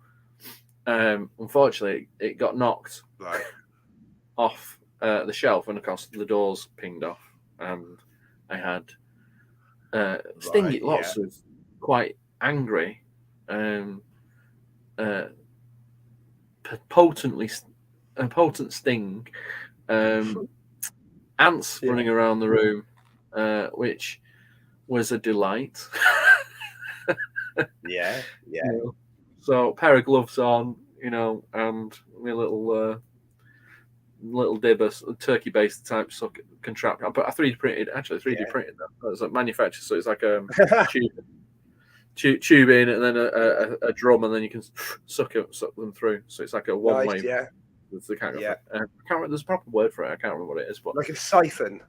Speaker 3: unfortunately, it got knocked off the shelf, and of course the doors pinged off, and I had stingy, lots of quite angry, potent sting, ants running around the room, which was a delight.
Speaker 2: Yeah.
Speaker 3: So a pair of gloves on, and my little dibber, turkey-based type contraption. I put a 3D printed that. It's like manufactured, so it's like a tube in, and then a drum, and then you can suck them through. So it's like a one-way.
Speaker 2: Yeah.
Speaker 3: I can't remember. There's a proper word for it. I can't remember what it is, but
Speaker 2: like a siphon.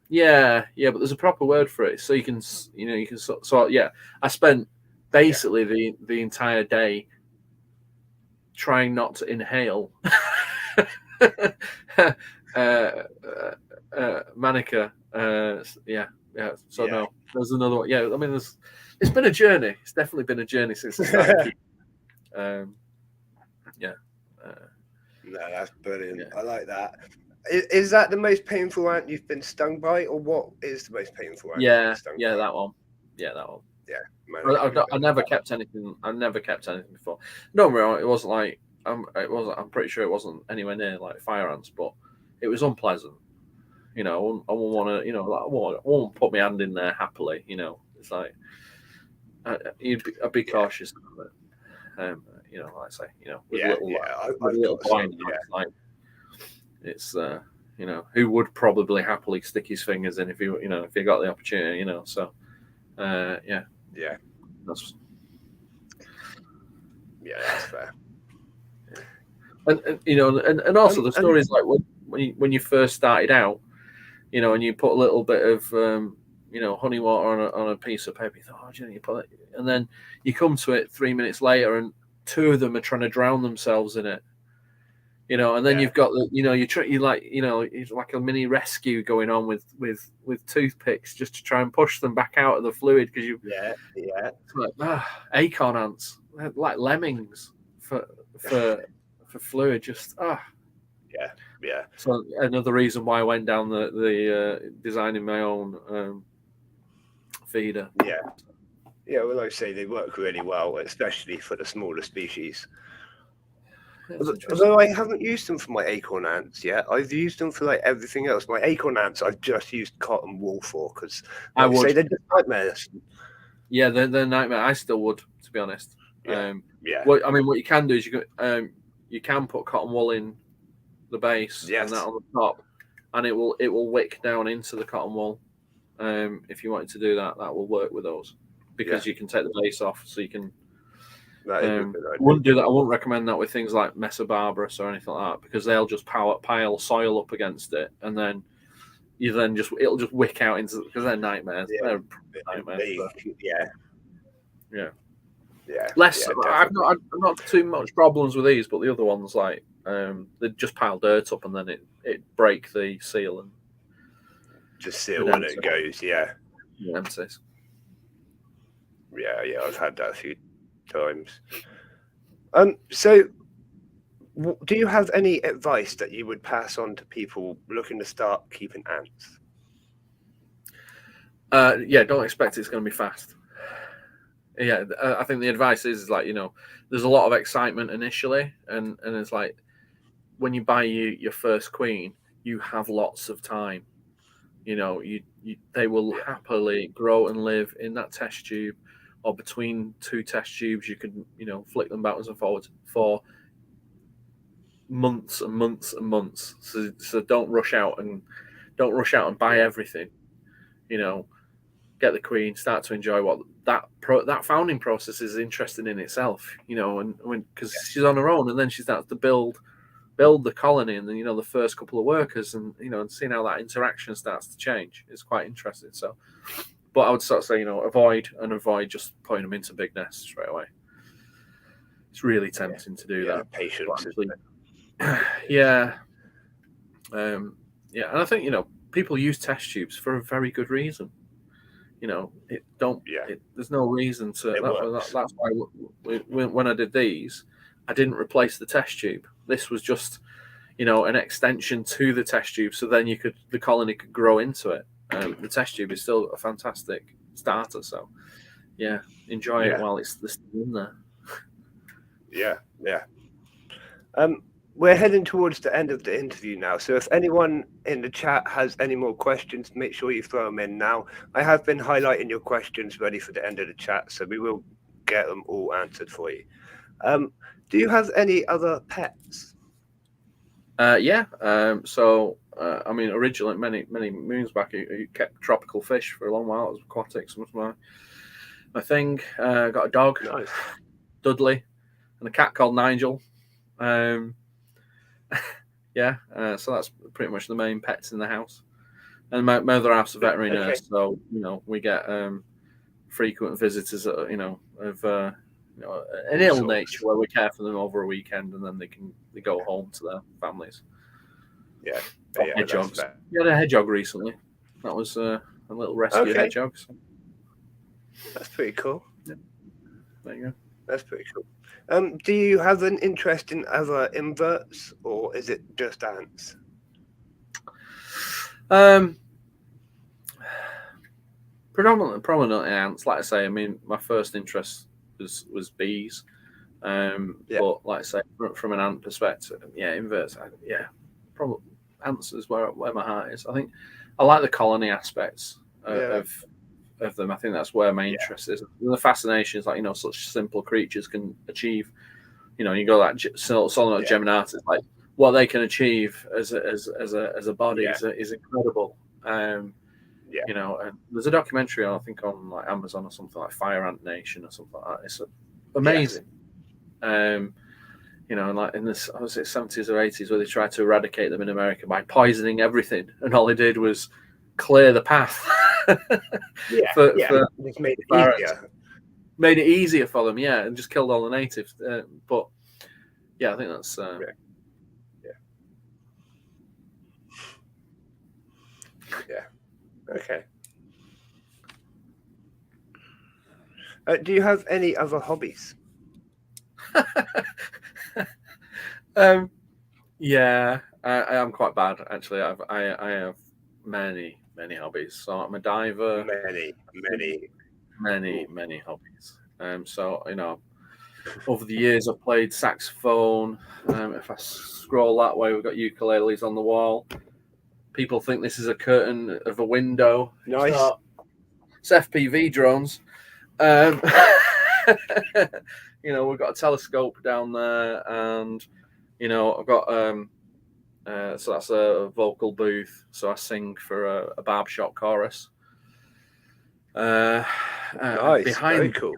Speaker 3: Yeah, but there's a proper word for it. So you can, I spent basically the entire day trying not to inhale Manica. No, there's another one. Yeah, I mean, it's been a journey. It's definitely been a journey since I started.
Speaker 2: No, that's brilliant. Yeah. I like that. Is that the most painful ant you've been stung by, or what is the most painful ant?
Speaker 3: That one. Yeah, that one.
Speaker 2: Yeah,
Speaker 3: I never kept anything. I never kept anything before. No, it wasn't like I'm pretty sure it wasn't anywhere near like fire ants, but it was unpleasant. I wouldn't want to. I won't put my hand in there happily. It's like I'd be cautious of it. Like I say, with little boy, it's who would probably happily stick his fingers in if he got the opportunity, So,
Speaker 2: that's fair.
Speaker 3: And also the stories like when you first started out, and you put a little bit of honey water on a piece of paper, you thought, you put it, and then you come to it 3 minutes later, and two of them are trying to drown themselves in it. And then you've got it's like a mini rescue going on with toothpicks just to try and push them back out of the fluid, because it's like acorn ants, they're like lemmings for fluid, just So another reason why I went down the designing my own feeder.
Speaker 2: Well, like I say, they work really well, especially for the smaller species. Although I haven't used them for my acorn ants yet, I've used them for like everything else. My acorn ants, I've just used cotton wool for, because say they're just nightmares.
Speaker 3: Yeah, they're nightmare. I still would, to be honest.
Speaker 2: What
Speaker 3: you can do is you can put cotton wool in the base and that on the top, and it will wick down into the cotton wool. If you wanted to do that, that will work with those, because you can take the base off, so you can. Wouldn't do that. I wouldn't recommend that with things like Mesobarbarus or anything like that, because they'll just pile soil up against it, and then it'll just wick out into, because they're nightmares. They're nightmares. Less. I've not too much problems with these, but the other ones, like they just pile dirt up, and then it break the seal and
Speaker 2: just seal when it goes.
Speaker 3: Empties.
Speaker 2: I've had that a few times. So do you have any advice that you would pass on to people looking to start keeping ants?
Speaker 3: Don't expect it's going to be fast. I think the advice is like, there's a lot of excitement initially, and it's like when you buy your first queen, you have lots of time. They will happily grow and live in that test tube, or between two test tubes. You can, flick them backwards and forwards for months and months and months. So don't rush out and buy everything. Get the queen, start to enjoy what that founding process is interesting in itself. And because she's on her own, and then she starts to build build the colony, and then the first couple of workers, and and seeing how that interaction starts to change is quite interesting. So, but I would sort of say avoid just putting them into big nests straight away. It's really tempting to do that.
Speaker 2: Patience.
Speaker 3: Yeah. And I think people use test tubes for a very good reason. There's no reason to. That's why when I did these, I didn't replace the test tube. This was just an extension to the test tube, so then the colony could grow into it. The test tube is still a fantastic starter. So enjoy it while it's still in there.
Speaker 2: Yeah. We're heading towards the end of the interview now, so if anyone in the chat has any more questions, make sure you throw them in now. I have been highlighting your questions ready for the end of the chat, so we will get them all answered for you. Do you have any other pets?
Speaker 3: So originally many moons back, you kept tropical fish for a long while. It was aquatics was my thing. Got a dog,
Speaker 2: Nice.
Speaker 3: Dudley, and a cat called Nigel. So that's pretty much the main pets in the house. And my other half's a veterinary nurse, so we get frequent visitors, of an ill nature where we care for them over a weekend, and then they go home to their families. Hedgehogs. We had a hedgehog recently. That was a little rescue hedgehog. So.
Speaker 2: That's pretty cool.
Speaker 3: Yeah. There you go.
Speaker 2: That's pretty cool. Do you have an interest in other inverts, or is it just ants?
Speaker 3: Predominantly ants. Like I say, my first interest was bees. But like I say, from an ant perspective, inverts. Probably ants is where my heart is. I think I like the colony aspects of them. I think that's where my interest is. And the fascination is like such simple creatures can achieve. You go like Solomon Geminatus, like what they can achieve as a body is incredible. And there's a documentary I think on like Amazon or something like Fire Ant Nation or something like that. It's amazing. And like in this, I was it 70s or 80s, where they tried to eradicate them in America by poisoning everything, and all they did was clear the path.
Speaker 2: Just made it easier.
Speaker 3: Made it easier for them, and just killed all the natives. But I think that's
Speaker 2: Okay. Do you have any other hobbies?
Speaker 3: I am quite bad actually. I have many hobbies. So I'm a diver. Many hobbies. So over the years I've played saxophone. If I scroll that way, we've got ukuleles on the wall. People think this is a curtain of a window.
Speaker 2: Nice.
Speaker 3: It's FPV drones. We've got a telescope down there, and I've got so that's a vocal booth. So I sing for a barbershop chorus.
Speaker 2: Nice, very cool.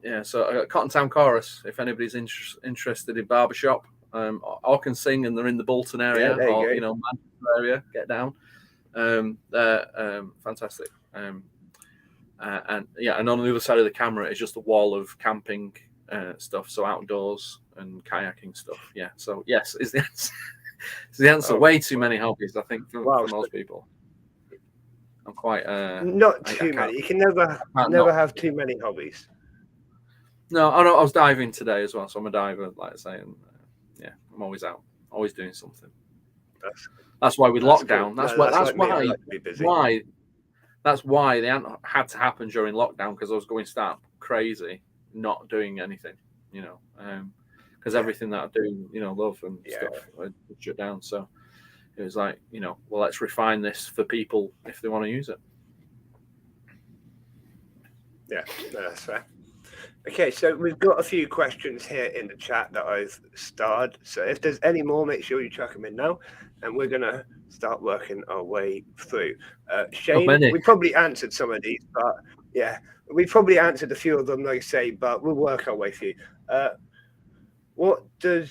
Speaker 3: Yeah, so I got Cotton Town Chorus. If anybody's interested in barbershop, or can sing and they're in the Bolton area or Manchester area, get down. They're fantastic. And on the other side of the camera is just a wall of camping stuff, so outdoors and kayaking stuff. Yeah, so yes, is the answer. Is the answer. Way too many hobbies, I think, for most people. I'm quite
Speaker 2: not too many. You can never have too many hobbies.
Speaker 3: No, I was diving today as well, so I'm a diver, like I say, and I'm always out, always doing something. That's why with lockdown. Cool. That's why they had to happen during lockdown, because I was going stark crazy, not doing anything, because everything that I do, love and stuff, I shut down. So it was like, well, let's refine this for people if they want to use it.
Speaker 2: Yeah, that's fair. Okay, so we've got a few questions here in the chat that I've starred. So if there's any more, make sure you chuck them in now, and we're going to start working our way through. Shane, we probably answered some of these, but we probably answered a few of them, like I say, but we'll work our way through. what do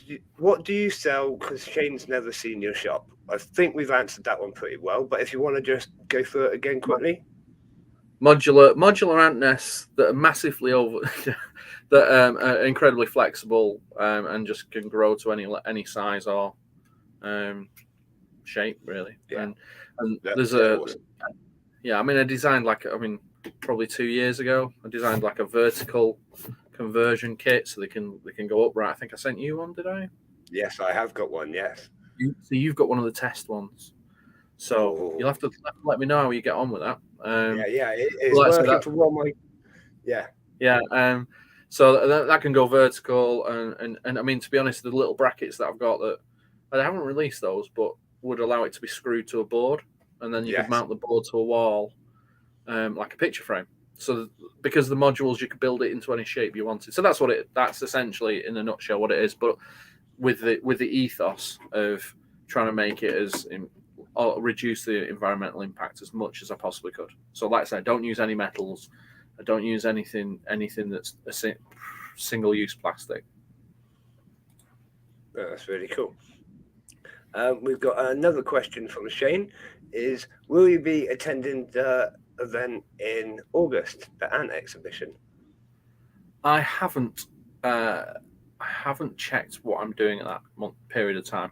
Speaker 2: you sell? Because Shane's never seen your shop. I think we've answered that one pretty well. But if you want to just go through it again quickly.
Speaker 3: Modular ant nests that are massively over, that are incredibly flexible, and just can grow to any size or shape, really.
Speaker 2: Yeah.
Speaker 3: And
Speaker 2: That's
Speaker 3: there's
Speaker 2: awesome.
Speaker 3: I mean, I designed probably 2 years ago. I designed like a vertical conversion kit so they can go upright. I think I sent you one, did I?
Speaker 2: Yes, I have got one. Yes.
Speaker 3: So you've got one of the test ones. So you'll have to let me know how you get on with that.
Speaker 2: Yeah, it's working for one.
Speaker 3: Yeah. So that can go vertical, and I mean, to be honest, the little brackets that I've got, that I haven't released those, but would allow it to be screwed to a board, and then you could mount the board to a wall, like a picture frame. So because the modules, you could build it into any shape you wanted. So that's essentially in a nutshell what it is. But with the ethos of trying to make it or reduce the environmental impact as much as I possibly could. So like I said, don't use any metals. I don't use anything that's a single-use plastic.
Speaker 2: That's really cool. We've got another question from Shane. Will you be attending the event in August, the Ant exhibition?
Speaker 3: I haven't checked what I'm doing at that period of time,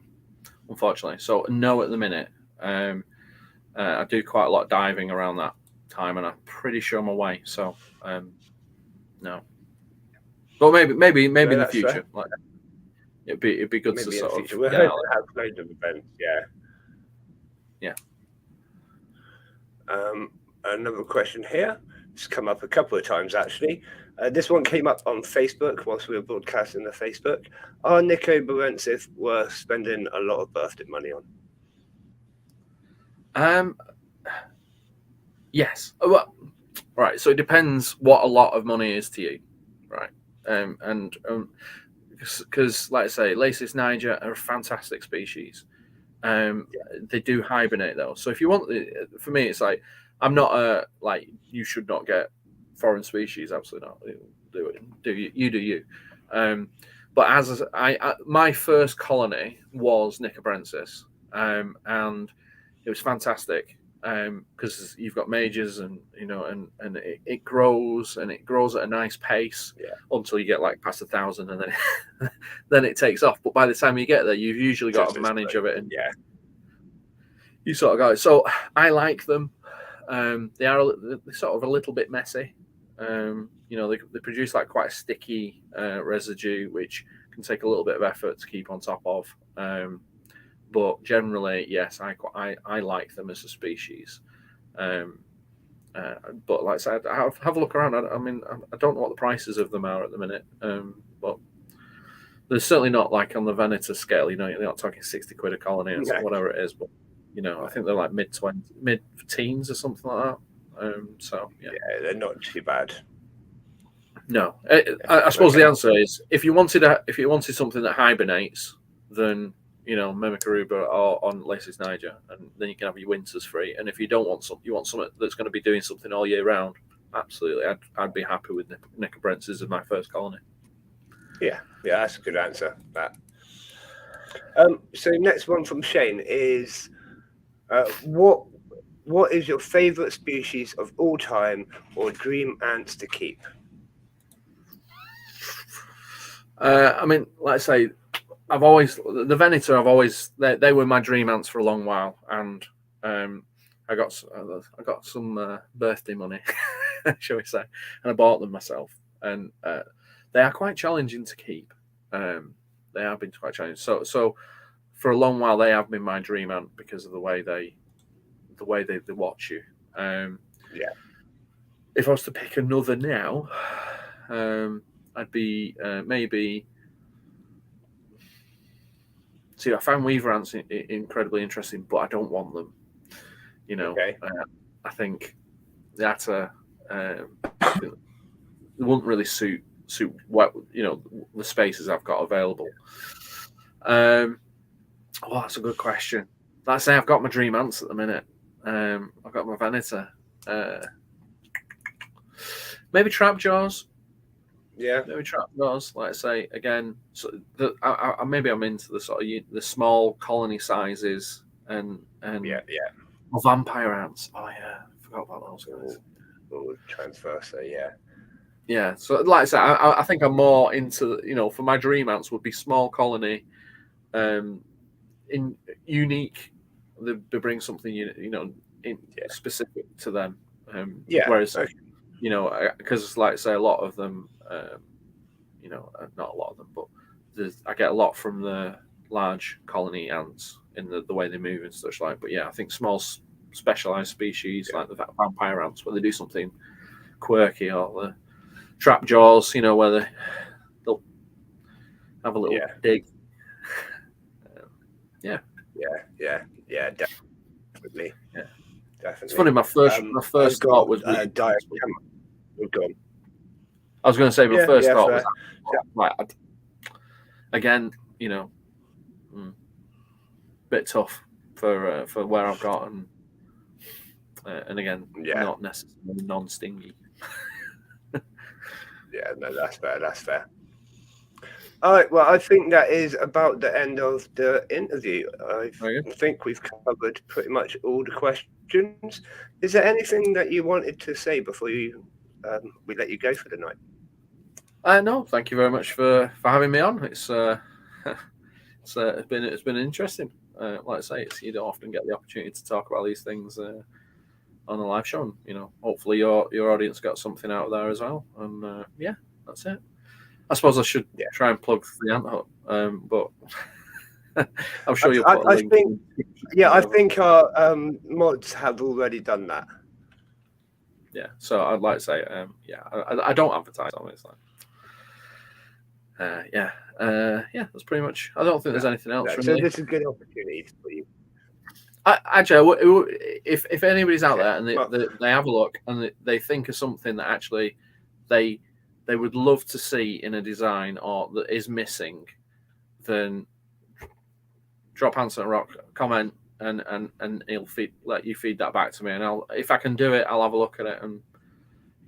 Speaker 3: unfortunately. So no, at the minute. I do quite a lot of diving around that time, and I'm pretty sure I'm away. So no, but maybe in the future. Like, it'd be good to sort of.
Speaker 2: We're hoping to have loads of events.
Speaker 3: Yeah.
Speaker 2: Another question here. It's come up a couple of times actually. This one came up on Facebook whilst we were broadcasting the Facebook. Are Nico Barentsif worth spending a lot of birthday money on?
Speaker 3: Yes. Well, right. So it depends what a lot of money is to you, right? And because, like I say, Lasis niger are a fantastic species. They do hibernate though. So if you want, for me, it's like I'm not like you should not get foreign species. Absolutely not. Do it. You do you. But as my first colony was Nicobrensis, and it was fantastic because you've got majors, and and it grows at a nice pace until you get like past 1,000, and then then it takes off. But by the time you get there, you've usually got a manage of it, and you sort of got it. So I like them. They are sort of a little bit messy. They produce like quite a sticky residue, which can take a little bit of effort to keep on top of. But generally, yes, I like them as a species. But like I said, have a look around. I mean, I don't know what the prices of them are at the minute, but they're certainly not like on the Venator scale. You're not talking 60 quid a colony or whatever it is. But I think they're like mid-teens or something like that. So yeah,
Speaker 2: they're not too bad.
Speaker 3: No, I suppose the answer is if you wanted something that hibernates, then Mimicaruba or on Lasis niger, and then you can have your winters free. And if you don't want you want something that's going to be doing something all year round, absolutely, I'd be happy with Nicobrensis as my first colony.
Speaker 2: Yeah, that's a good answer. That. So next one from Shane is, what is your favourite species of all time or dream ants to keep?
Speaker 3: I mean, like I say, the Venator. They were my dream ants for a long while, and I got some birthday money, shall we say, and I bought them myself, and they are quite challenging to keep. They have been quite challenging. So for a long while, they have been my dream ant because of the way they watch you. If I was to pick another now, I'd be maybe. See, I found weaver ants incredibly interesting, but I don't want them. I think that they wouldn't really suit what the spaces I've got available. That's a good question. Like I say, I've got my dream ants at the minute. I've got my Venator. Maybe trap jaws.
Speaker 2: Yeah.
Speaker 3: maybe trapdoors. Like I say again, so maybe I'm into the sort of the small colony sizes and
Speaker 2: Yeah.
Speaker 3: vampire ants. Oh yeah, I forgot about those guys.
Speaker 2: Or transfer. So yeah.
Speaker 3: Yeah, so like I said, I think I'm more into, for my dream ants would be small colony, in unique. They bring something in specific to them.
Speaker 2: Yeah.
Speaker 3: Whereas
Speaker 2: Okay.
Speaker 3: because like I say, a lot of them, not a lot of them, but I get a lot from the large colony ants in the way they move and such like. But yeah, I think small specialized species like the vampire ants, where they do something quirky, or the trap jaws, where they'll have a little dig.
Speaker 2: Yeah. Definitely.
Speaker 3: Yeah.
Speaker 2: Definitely.
Speaker 3: It's funny. My first thought was
Speaker 2: diet. We've gone.
Speaker 3: I was going to say my first thought was right. Again, bit tough for where I've got, and again, not necessarily non-stingy.
Speaker 2: Yeah, no, that's fair. That's fair. All right. Well, I think that is about the end of the interview. I think we've covered pretty much all the questions. Is there anything that you wanted to say before we let you go for the night?
Speaker 3: No, thank you very much for having me on. It's been interesting. Like I say, you don't often get the opportunity to talk about these things on a live show. And, hopefully your audience got something out of there as well. And yeah, that's it. I suppose I should try and plug the Ant Hut, but I'm sure you'll put a link.
Speaker 2: I think our mods have already done that.
Speaker 3: Yeah, so I'd like to say, I don't advertise on it. That's pretty much. I don't think there's anything else.
Speaker 2: No,
Speaker 3: really.
Speaker 2: So this is a good opportunity for you.
Speaker 3: Actually, if anybody's out there and they have a look and they think of something that actually they would love to see in a design or that is missing, then drop Hanson Rock, comment, and he'll let you feed that back to me, and if I can do it, I'll have a look at it, and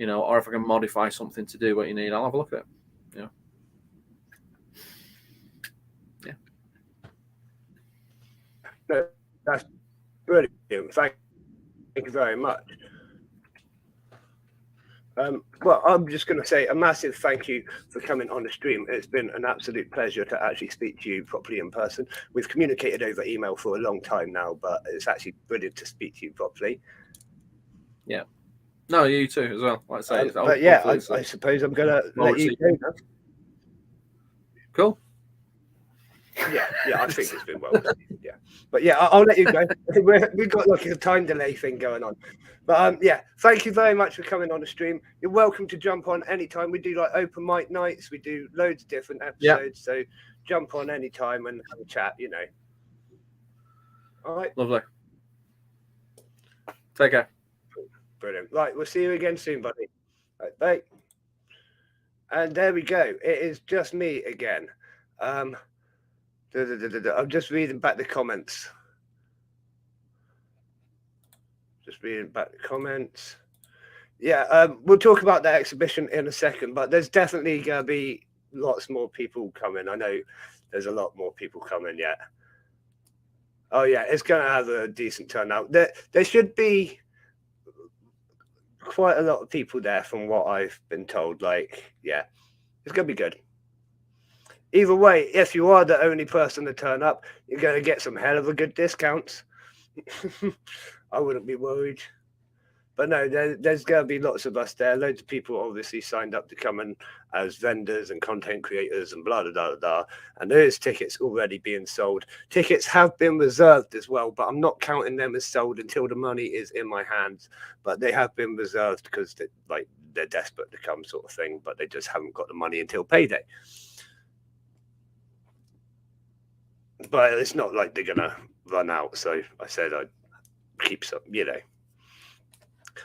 Speaker 3: or if I can modify something to do what you need, I'll have a look at it. Yeah.
Speaker 2: No, that's brilliant. Thank you very much. Well, I'm just going to say a massive thank you for coming on the stream. It's been an absolute pleasure to actually speak to you properly in person. We've communicated over email for a long time now, but it's actually brilliant to speak to you properly.
Speaker 3: Yeah. No, you too as well. Like I say,
Speaker 2: but yeah, I suppose I'm going to let you go now.
Speaker 3: Cool.
Speaker 2: Yeah, I think it's been well done. Yeah, but yeah, I'll let you go. We've got like a time delay thing going on. But yeah, thank you very much for coming on the stream. You're welcome to jump on anytime. We do like open mic nights. We do loads of different episodes. So jump on anytime and have a chat, All right.
Speaker 3: Lovely. Take care.
Speaker 2: Brilliant. Right, we'll see you again soon, buddy. Right, bye. And there we go. It is just me again. I'm just reading back the comments. Yeah, we'll talk about the exhibition in a second, but there's definitely going to be lots more people coming. I know there's a lot more people coming yet. Oh, yeah, it's going to have a decent turnout. There should be quite a lot of people there from what I've been told. Like, yeah, it's going to be good. Either way, if you are the only person to turn up, you're going to get some hell of a good discounts. I wouldn't be worried. But no, there's going to be lots of us there. Loads of people obviously signed up to come in as vendors and content creators and blah, blah, blah, blah. And there is tickets already being sold. Tickets have been reserved as well, but I'm not counting them as sold until the money is in my hands. But they have been reserved because they're desperate to come sort of thing, but they just haven't got the money until payday. But it's not like they're going to run out. So I said I'd keep some,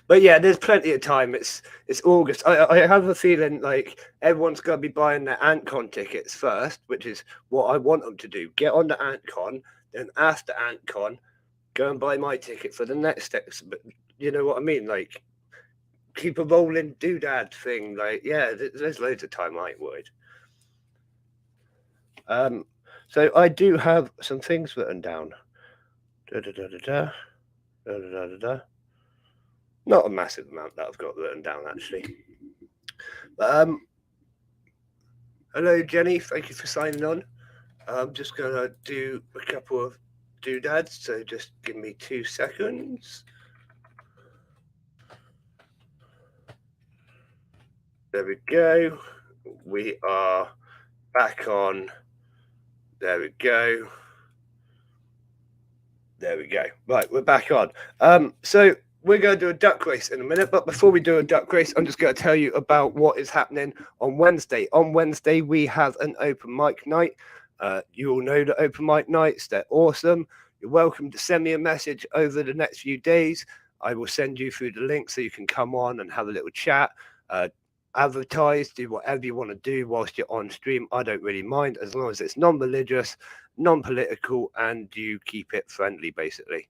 Speaker 2: But yeah, there's plenty of time. It's August. I have a feeling like everyone's going to be buying their AntCon tickets first, which is what I want them to do. Get on the AntCon, then after AntCon, go and buy my ticket for the next exhibit. You know what I mean? Like, keep a rolling doodad thing. Like, yeah, there's loads of time I ain't worried. So I do have some things written down. Not a massive amount that I've got written down, actually. But, hello, Jenny. Thank you for signing on. I'm just going to do a couple of doodads, so just give me 2 seconds. There we go. We are back on. There we go. There we go. Right, we're back on. So we're going to do a duck race in a minute, but before we do a duck race, I'm just going to tell you about what is happening on Wednesday. On Wednesday, we have an open mic night. You all know the open mic nights. They're awesome. You're welcome to send me a message over the next few days. I will send you through the link so you can come on and have a little chat. Advertise, do whatever you want to do whilst you're on stream. I don't really mind, as long as it's non-religious, non-political, and you keep it friendly, basically.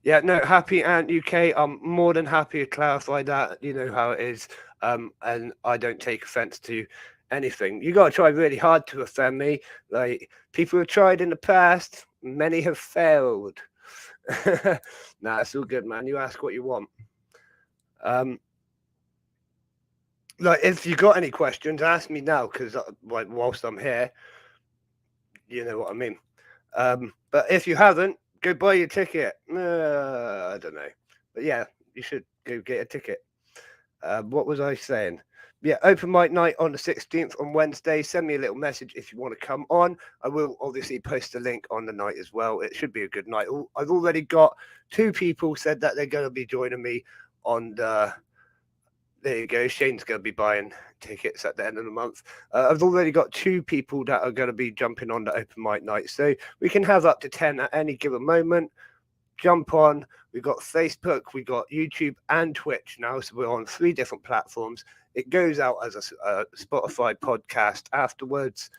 Speaker 2: Yeah, no, happy Ant UK. I'm more than happy to clarify that. You know how it is. And I don't take offense to anything. You got to try really hard to offend me. Like, people have tried in the past, many have failed. Nah, it's all good, man. You ask what you want. Like, if you got any questions, ask me now, because whilst I'm here, you know what I mean. But if you haven't, go buy your ticket. I don't know, but yeah, you should go get a ticket. What was I saying? Yeah, open mic night on the 16th on Wednesday. Send me a little message if you want to come on. I will obviously post a link on the night as well. It should be a good night. I've already got 2 people said that they're going to be joining me on the. There you go. Shane's going to be buying tickets at the end of the month. I've already got 2 people that are going to be jumping on the open mic night. So we can have up to 10 at any given moment. Jump on. We've got Facebook, we've got YouTube and Twitch now. So we're on 3 different platforms. It goes out as a Spotify podcast afterwards.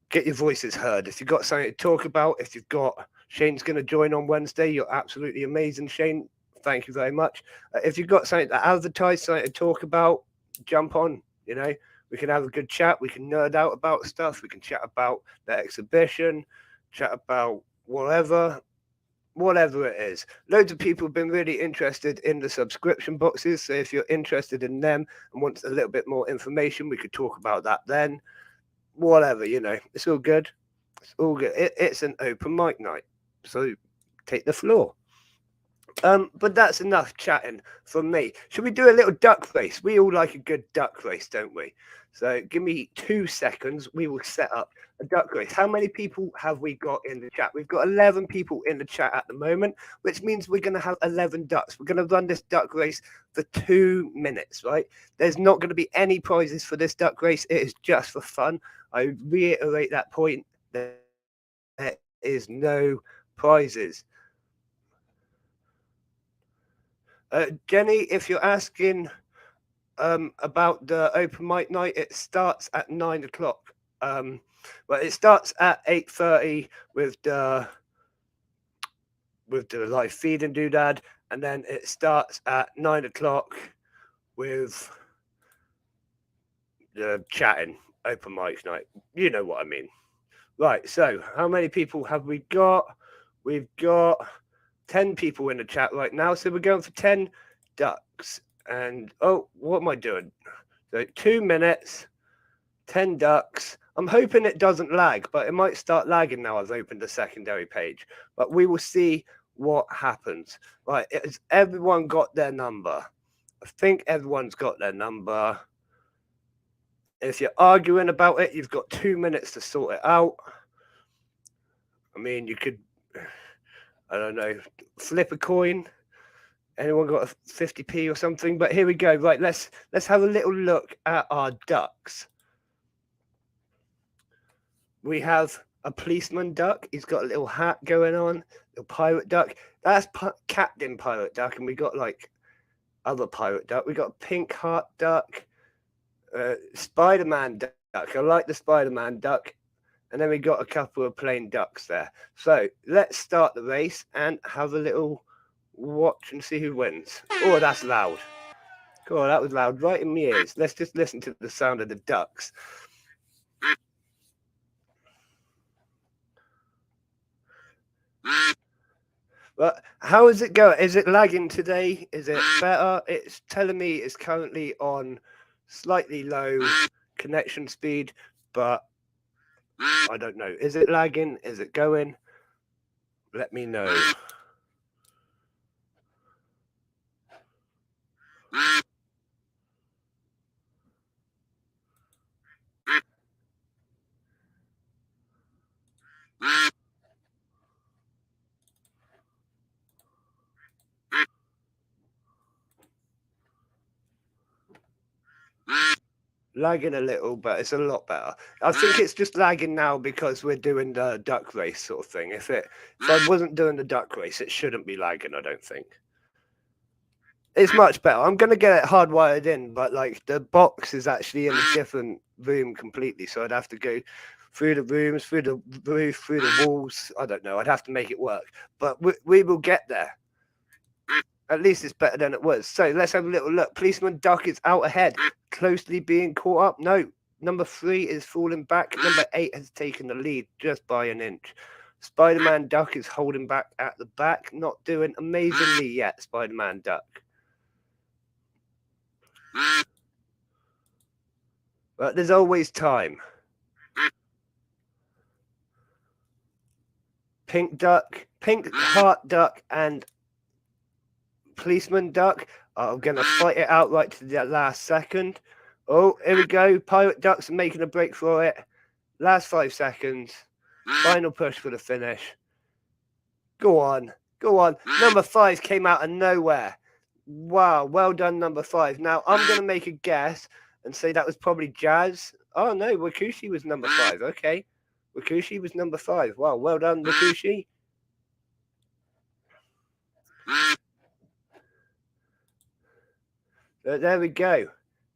Speaker 2: Get your voices heard. If you've got something to talk about, if you've got Shane's going to join on Wednesday, you're absolutely amazing, Shane. Thank you very much. If you've got something to advertise, something to talk about, jump on. You know, we can have a good chat. We can nerd out about stuff. We can chat about the exhibition, chat about whatever it is. Loads of people have been really interested in the subscription boxes. So if you're interested in them and want a little bit more information, we could talk about that then. Whatever, you know, it's all good. It's all good. It's an open mic night. So take the floor. But that's enough chatting from me. Should we do a little duck race? We all like a good duck race, don't we? So give me 2 seconds. We will set up a duck race. How many people have we got in the chat? We've got 11 people in the chat at the moment, which means we're going to have 11 ducks. We're going to run this duck race for 2 minutes, right? There's not going to be any prizes for this duck race. It is just for fun. I reiterate that point. There is no prizes. Jenny, if you're asking about the open mic night, it starts at 9 o'clock. Well, it starts at 8:30 with the live feed and doodad, and then it starts at 9 o'clock with the chatting open mic night. You know what I mean. Right, so how many people have we got? We've got 10 people in the chat right now, so we're going for 10 ducks. And what am I doing? So 2 minutes, 10 ducks. I'm hoping it doesn't lag, but it might start lagging now. I've opened the secondary page, but we will see what happens. Right, has everyone got their number? I think everyone's got their number. If you're arguing about it, you've got 2 minutes to sort it out. I mean, you could, I don't know, flip a coin. Anyone got a 50p or something? But here we go. Right, let's have a little look at our ducks. We have a policeman duck. He's got a little hat going on. Little pirate duck. That's Captain Pirate Duck, and we got like other pirate duck. We got a pink heart duck. Spider-Man duck. I like the Spider-Man duck. And then we got a couple of plain ducks there. So let's start the race and have a little watch and see who wins. Oh, that's loud. God, that was loud right in my ears. Let's just listen to the sound of the ducks. But how is it going? Is it lagging today? Is it better? It's telling me it's currently on slightly low connection speed, but I don't know. Is it lagging? Is it going? Let me know. Lagging a little, but it's a lot better. I think it's just lagging now because we're doing the duck race sort of thing. If I wasn't doing the duck race, it shouldn't be lagging, I don't think. It's much better. I'm gonna get it hardwired in, but like the box is actually in a different room completely, so I'd have to go through the rooms, through the roof, through the walls. I don't know. I'd have to make it work, but we will get there. At least it's better than it was. So let's have a little look. Policeman Duck is out ahead, closely being caught up. No, number 3 is falling back. Number 8 has taken the lead just by an inch. Spider-Man Duck is holding back at the back, not doing amazingly yet, Spider-Man Duck. But there's always time. Pink Heart Duck, and Policeman Duck are going to fight it out right to the last second. Oh, here we go. Pirate Ducks are making a break for it. Last 5 seconds. Final push for the finish. Go on. Go on. Number 5 came out of nowhere. Wow. Well done, number 5. Now, I'm going to make a guess and say that was probably Jazz. Oh, no. Wakushi was number 5. Okay. Wakushi was number 5. Wow. Well done, Wakushi. There we go.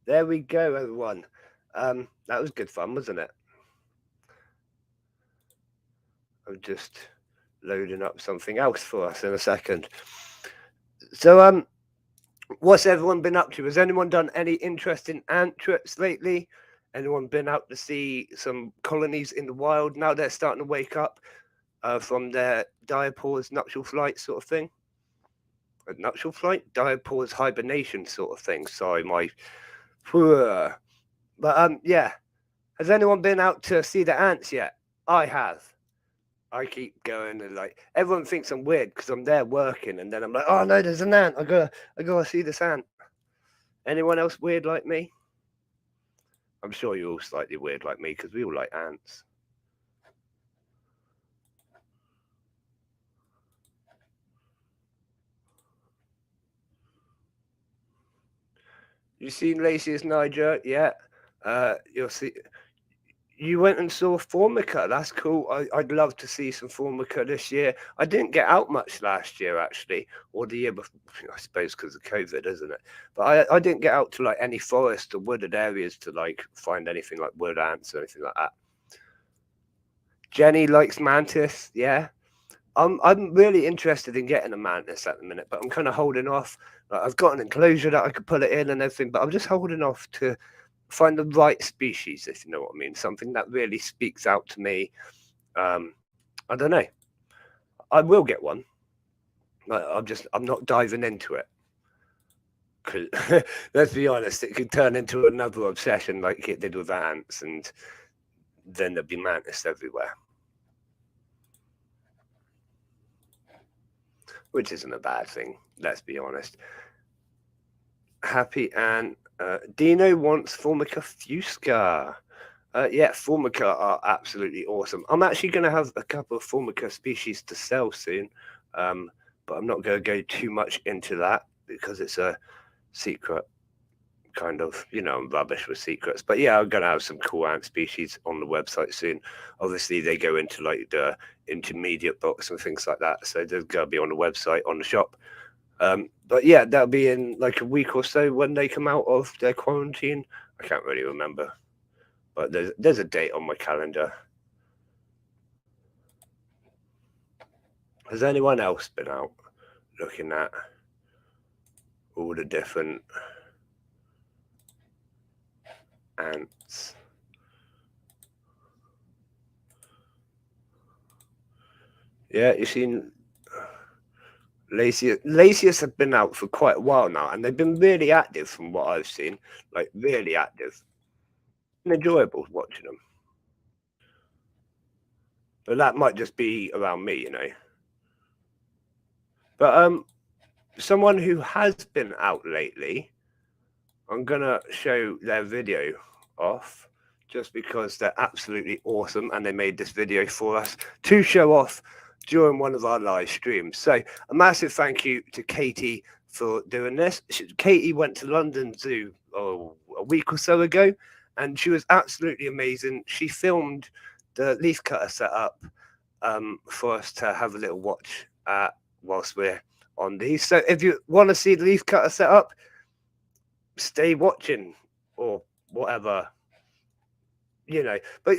Speaker 2: There we go, everyone. That was good fun, wasn't it? I'm just loading up something else for us in a second. So, what's everyone been up to? Has anyone done any interesting ant trips lately? Anyone been out to see some colonies in the wild? Now they're starting to wake up from their diapause, nuptial flight sort of thing. A nuptial flight? Diapause hibernation sort of thing. Sorry, my... But, yeah. Has anyone been out to see the ants yet? I have. I keep going and like everyone thinks I'm weird because I'm there working, and then I'm like, oh no, there's an ant. I gotta see this ant. Anyone else weird like me? I'm sure you're all slightly weird like me because we all like ants. You seen Lacey's Niger? Yeah. You'll see. You went and saw Formica. That's cool. I'd love to see some Formica this year. I didn't get out much last year, actually, or the year before, I suppose because of COVID, isn't it? But I didn't get out to like any forest or wooded areas to like find anything like wood ants or anything like that. Jenny likes mantis. Yeah. I'm really interested in getting a mantis at the minute, but I'm kind of holding off. Like, I've got an enclosure that I could put it in and everything, but I'm just holding off to find the right species, if you know what I mean. Something that really speaks out to me. I don't know. I will get one. I'm not diving into it. Because let's be honest, it could turn into another obsession like it did with ants, and then there'd be mantis everywhere. Which isn't a bad thing, let's be honest. Happy and Dino wants Formica Fusca. Yeah, Formica are absolutely awesome. I'm actually going to have a couple of Formica species to sell soon, but I'm not going to go too much into that because it's a secret kind of, I'm rubbish with secrets. But yeah, I'm going to have some cool ant species on the website soon. Obviously, they go into like the intermediate box and things like that, so they're going to be on the website, on the shop. But yeah, that'll be in like a week or so when they come out of their quarantine. I can't really remember, but there's a date on my calendar. Has anyone else been out looking at all the different ants? Yeah, you've seen Lasius have been out for quite a while now, and they've been really active from what I've seen. Like, really active. And enjoyable watching them. But that might just be around me, you know. But someone who has been out lately, I'm gonna show their video off just because they're absolutely awesome, and they made this video for us to show off during one of our live streams. So a massive thank you to Katie for doing this. Katie went to London Zoo a week or so ago, and she was absolutely amazing. She filmed the leaf cutter setup for us to have a little watch whilst we're on these. So if you want to see the leaf cutter setup, stay watching or whatever, you know. But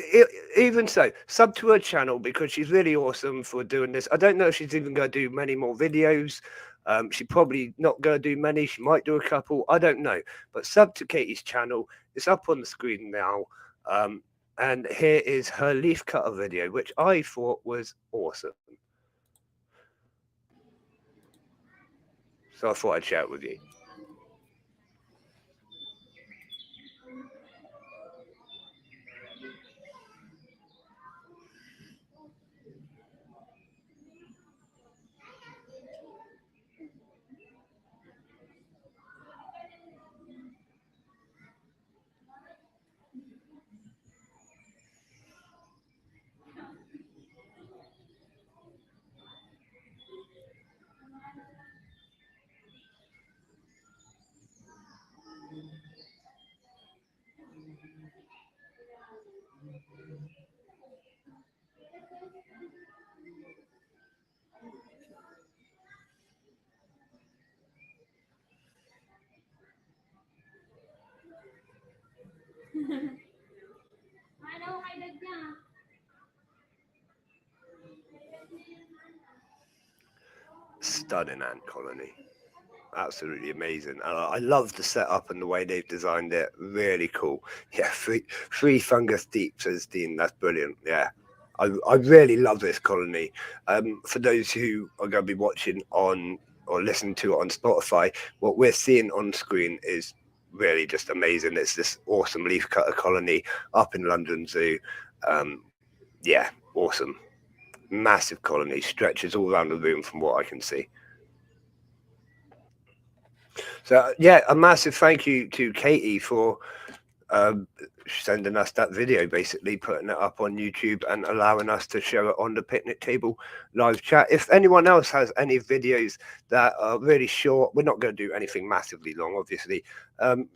Speaker 2: even so, sub to her channel because she's really awesome for doing this. I don't know if she's even going to do many more videos. She probably not going to do many. She might do a couple. I don't know. But sub to Katie's channel. It's up on the screen now. And here is her leaf cutter video, which I thought was awesome. So I thought I'd share it with you. Stunning ant colony. Absolutely amazing. And I love the setup and the way they've designed it. Really cool. Yeah, three fungus deep, says Dean. That's brilliant. Yeah. I really love this colony. For those who are going to be watching on or listening to it on Spotify, what we're seeing on screen is really just amazing. It's this awesome leaf cutter colony up in London Zoo. Yeah, awesome. Massive colony, stretches all around the room from what I can see. So yeah, a massive thank you to Katie for sending us that video, basically putting it up on YouTube and allowing us to show it on the picnic table live chat. If anyone else has any videos that are really short, we're not going to do anything massively long, obviously.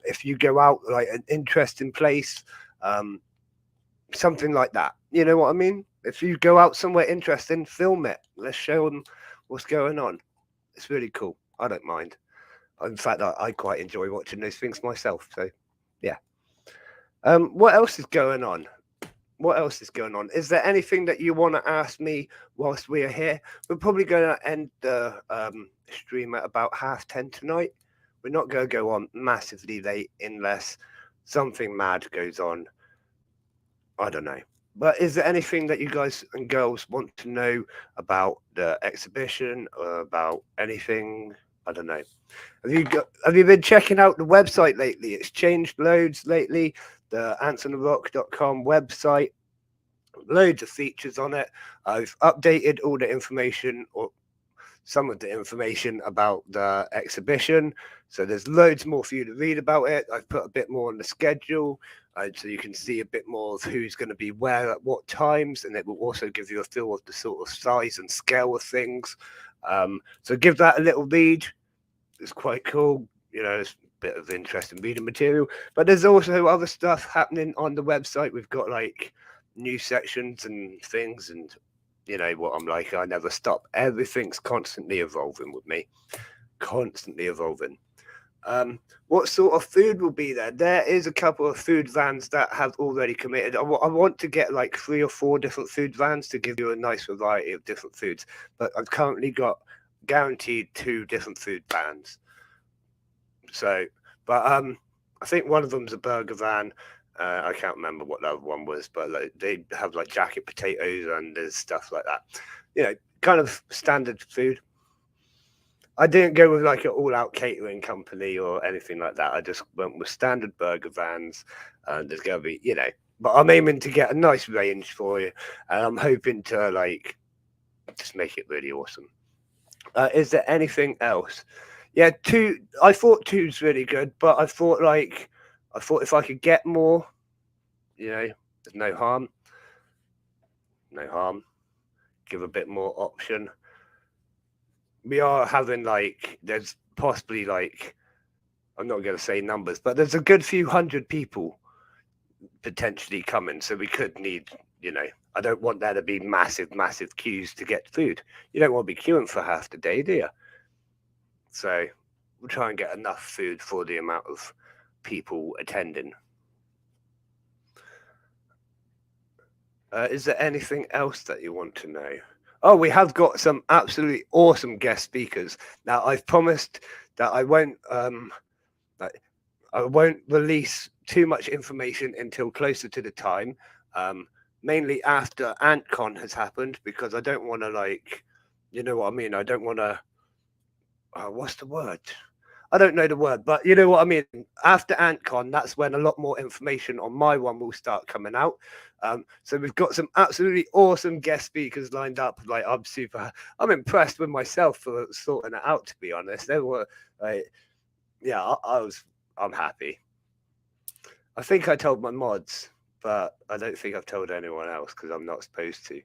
Speaker 2: If you go out like an interesting place, something like that, you know what I mean? If you go out somewhere interesting, film it. Let's show them what's going on. It's really cool. I don't mind. In fact, I quite enjoy watching those things myself. So, yeah. What else is going on? What else is going on? Is there anything that you want to ask me whilst we are here? We're probably going to end the stream at about 10:30 tonight. We're not going to go on massively late unless something mad goes on. I don't know. But is there anything that you guys and girls want to know about the exhibition or about anything? I don't know. Have you been checking out the website lately? It's changed loads lately. The antsontherock.com website, loads of features on it. I've updated all the information or some of the information about the exhibition. So there's loads more for you to read about it. I've put a bit more on the schedule. So you can see a bit more of who's going to be where at what times, and it will also give you a feel of the sort of size and scale of things. So give that a little read. It's quite cool. You know, it's a bit of interesting reading material. But there's also other stuff happening on the website. We've got like new sections and things, and you know what I'm like. I never stop. Everything's constantly evolving with me. Constantly evolving. What sort of food will be there? There is a couple of food vans that have already committed. I want to get like 3 or 4 different food vans to give you a nice variety of different foods, but I've currently got guaranteed 2 different food vans. So, but I think one of them's a burger van. I can't remember what the other one was, but like, they have like jacket potatoes and there's stuff like that. You know, kind of standard food. I didn't go with like an all-out catering company or anything like that. I just went with standard burger vans, and there's gonna be, but I'm aiming to get a nice range for you, and I'm hoping to like just make it really awesome. Is there anything else? Yeah, 2. I thought 2's really good, but I thought if I could get more, there's no harm. No harm. Give a bit more option. We are having there's possibly I'm not going to say numbers, but there's a good few hundred people potentially coming. So we could need, I don't want there to be massive, massive queues to get food. You don't want to be queuing for half the day, do you? So we'll try and get enough food for the amount of people attending. Is there anything else that you want to know? Oh, we have got some absolutely awesome guest speakers. Now, I've promised that I won't release too much information until closer to the time, mainly after AntCon has happened, because I don't want to you know what I mean? I don't want to, what's the word? I don't know the word, but you know what I mean? After AntCon, that's when a lot more information on my one will start coming out. So we've got some absolutely awesome guest speakers lined up. I'm impressed with myself for sorting it out, to be honest. They were I'm happy. I think I told my mods, but I don't think I've told anyone else because I'm not supposed to.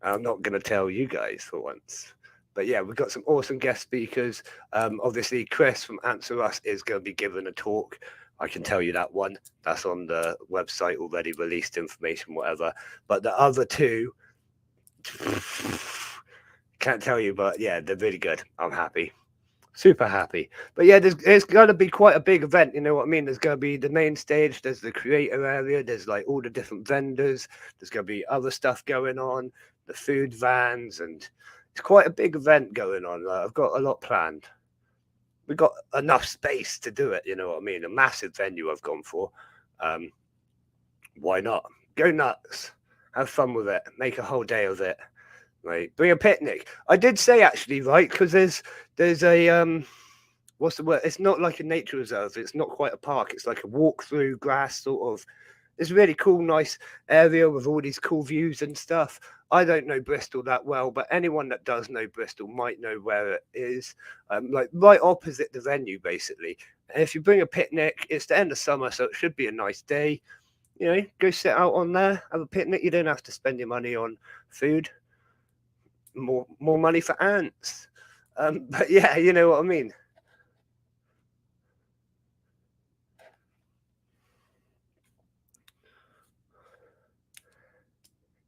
Speaker 2: I'm not going to tell you guys for once. But yeah, we've got some awesome guest speakers. Obviously, Chris from Answer Us is going to be giving a talk. I can tell you that one. That's on the website already, released information, whatever. But the other 2, can't tell you, but yeah, they're really good. I'm happy. Super happy. But yeah, there's going to be quite a big event. You know what I mean? There's going to be the main stage. There's the creator area. There's all the different vendors. There's going to be other stuff going on. The food vans, and it's quite a big event going on. I've got a lot planned. We've got enough space to do it. You know what I mean? A massive venue I've gone for. Why not? Go nuts. Have fun with it. Make a whole day of it. Right, bring a picnic. I did say actually, right, because there's a what's the word? It's not like a nature reserve. It's not quite a park. It's like a walk through grass sort of. It's a really cool, nice area with all these cool views and stuff. I don't know Bristol that well, but anyone that does know Bristol might know where it is. Right opposite the venue, basically. And if you bring a picnic, it's the end of summer, so it should be a nice day. Go sit out on there, have a picnic. You don't have to spend your money on food. More money for ants. But yeah, you know what I mean.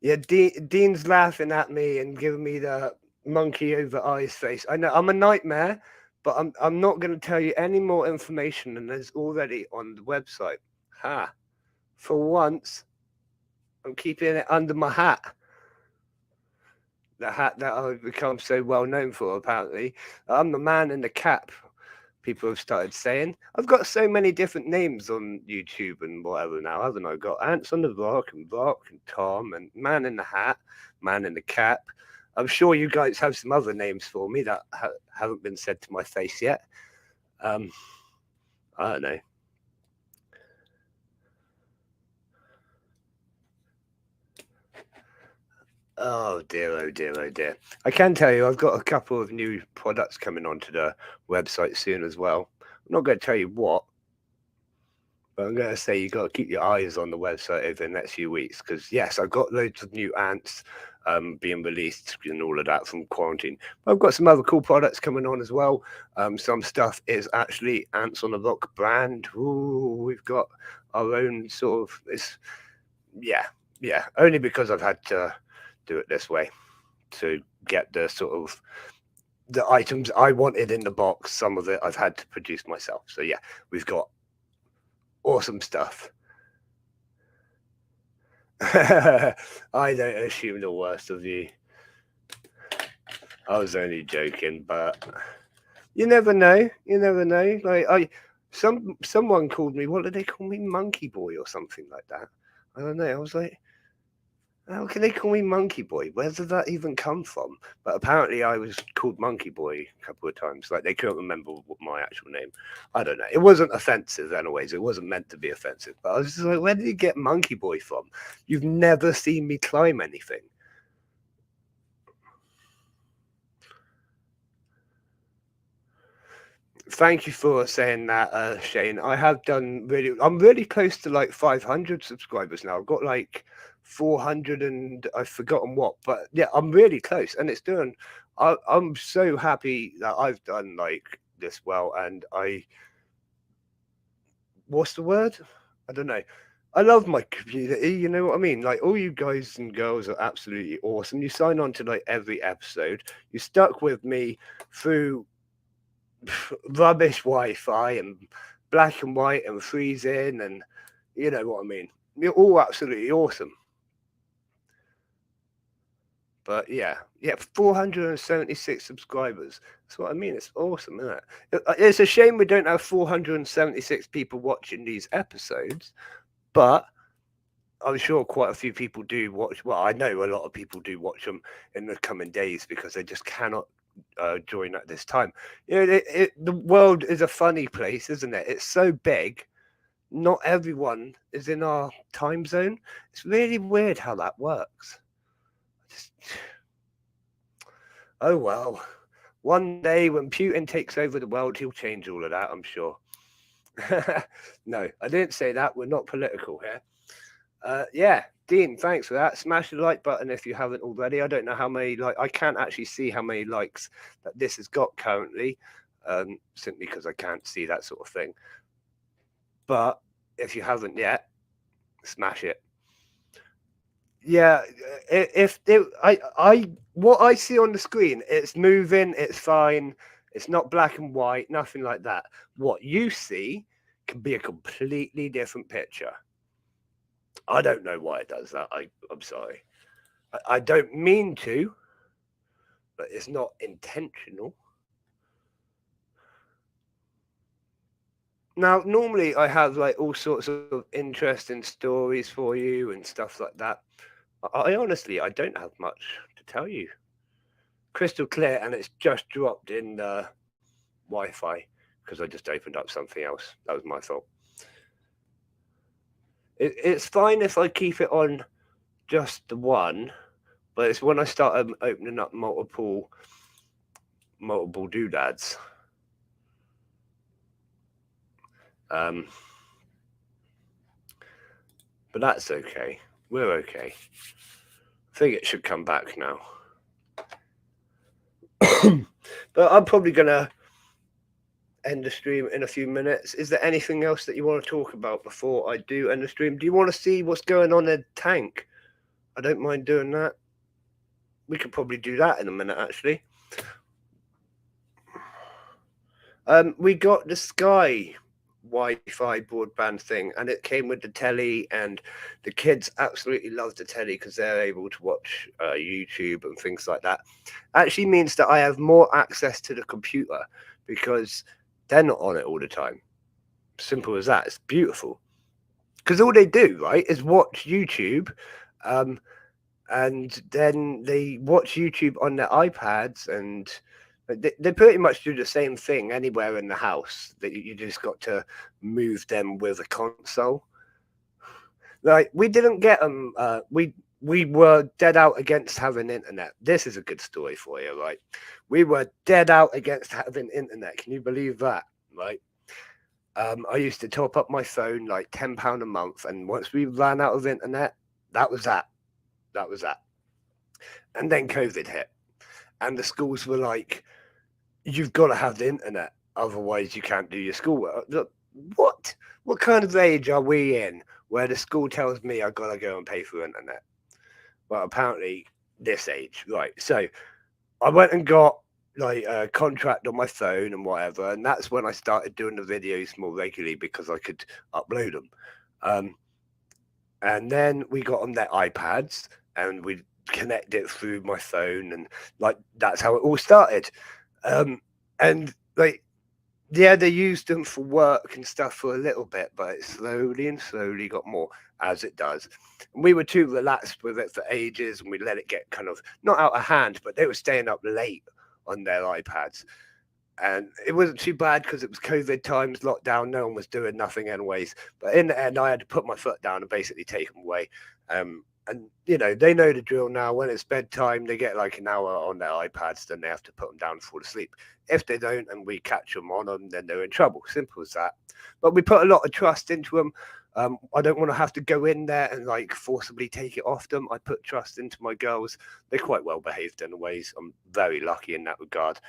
Speaker 2: Yeah, Dean's laughing at me and giving me the monkey over eyes face. I know I'm a nightmare, but I'm not going to tell you any more information than there's already on the website. Ha! For once, I'm keeping it under my hat. The hat that I've become so well known for, apparently. I'm the man in the cap, people have started saying. I've got so many different names on YouTube and whatever now, haven't I? I've got Ants on the Rock and Rock and Tom and Man in the Hat, Man in the Cap. I'm sure you guys have some other names for me that haven't been said to my face yet. I don't know. Oh dear, oh dear, oh dear. I can tell you I've got a couple of new products coming onto the website soon as well. I'm not going to tell you what, but I'm going to say you got to keep your eyes on the website over the next few weeks because, yes, I've got loads of new ants being released and all of that from quarantine. But I've got some other cool products coming on as well. Some stuff is actually Ants on the Rock brand. Ooh, we've got our own sort of... Yeah. Only because I've had to do it this way to get the sort of the items I wanted in the box, some of it I've had to produce myself. So yeah, we've got awesome stuff. I don't assume the worst of you. I was only joking, but you never know. You never know. Like someone called me. What did they call me? Monkey Boy or something like that. I don't know. I was like, how can they call me Monkey Boy? Where did that even come from? But apparently I was called Monkey Boy a couple of times. Like they couldn't remember what my actual name. I don't know. It wasn't offensive anyways. It wasn't meant to be offensive. But I was just like, where did you get Monkey Boy from? You've never seen me climb anything. Thank you for saying that, Shane. I have done really. I'm really close to like 500 subscribers now. I've got like 400 and I've forgotten what, but yeah, I'm really close, and it's doing. I'm so happy that I've done like this well, and what's the word? I don't know. I love my community. You know what I mean? Like all you guys and girls are absolutely awesome. You sign on to like every episode. You stuck with me through rubbish Wi-Fi and black and white and freezing, and you know what I mean. You're all absolutely awesome. But yeah, 476 subscribers. That's what I mean. It's awesome, isn't it? It's a shame we don't have 476 people watching these episodes, but I'm sure quite a few people do watch. Well, I know a lot of people do watch them in the coming days because they just cannot join at this time. You know, the world is a funny place, isn't it? It's so big. Not everyone is in our time zone. It's really weird how that works. Oh well. One day when Putin takes over the world, he'll change all of that, I'm sure. No, I didn't say that. We're not political here. Yeah, Dean, thanks for that. Smash the like button if you haven't already. I don't know how many I can't actually see how many likes that this has got currently, simply because I can't see that sort of thing. But if you haven't yet, smash it. Yeah, what I see on the screen, it's moving, it's fine, it's not black and white, nothing like that. What you see can be a completely different picture. I don't know why it does that. I'm sorry. I don't mean to, but it's not intentional. Now, normally I have like all sorts of interesting stories for you and stuff like that. I honestly, I don't have much to tell you. Crystal clear, and it's just dropped in the Wi-Fi because I just opened up something else. That was my fault. It's fine if I keep it on just the one, but it's when I start opening up multiple doodads. But that's okay. We're okay. I think it should come back now. But I'm probably gonna end the stream in a few minutes. Is there anything else that you want to talk about before I do end the stream? Do you want to see what's going on in the tank? I don't mind doing that. We could probably do that in a minute, actually. We got the Sky Wi-Fi broadband thing, and it came with the telly, and the kids absolutely love the telly because they're able to watch YouTube and things like that. Actually means that I have more access to the computer because they're not on it all the time. Simple as that. It's beautiful because all they do, right, is watch YouTube, and then they watch YouTube on their iPads, and they pretty much do the same thing anywhere in the house. That you just got to move them with a console. Like we didn't get them. We were dead out against having internet. This is a good story for you, right? We were dead out against having internet. Can you believe that, right? I used to top up my phone like £10 a month, and once we ran out of internet, that was that. That was that. And then COVID hit, and the schools were like, "You've got to have the internet, otherwise you can't do your schoolwork." Look, what kind of age are we in where the school tells me I've got to go and pay for internet? Well, apparently this age, right? So I went and got like a contract on my phone and whatever, and that's when I started doing the videos more regularly because I could upload them. And then we got on their iPads and we connect it through my phone, and like that's how it all started. And like, yeah, they used them for work and stuff for a little bit, but it slowly and slowly got more, as it does. And we were too relaxed with it for ages, and we let it get kind of not out of hand, but they were staying up late on their iPads. And it wasn't too bad because it was COVID times, lockdown, no one was doing nothing anyways. But in the end, I had to put my foot down and basically take them away. And, you know, they know the drill now. When it's bedtime, they get like an hour on their iPads, then they have to put them down and fall asleep. If they don't and we catch them on them, then they're in trouble. Simple as that. But we put a lot of trust into them. I don't want to have to go in there and like forcibly take it off them. I put trust into my girls. They're quite well behaved anyways. I'm very lucky in that regard.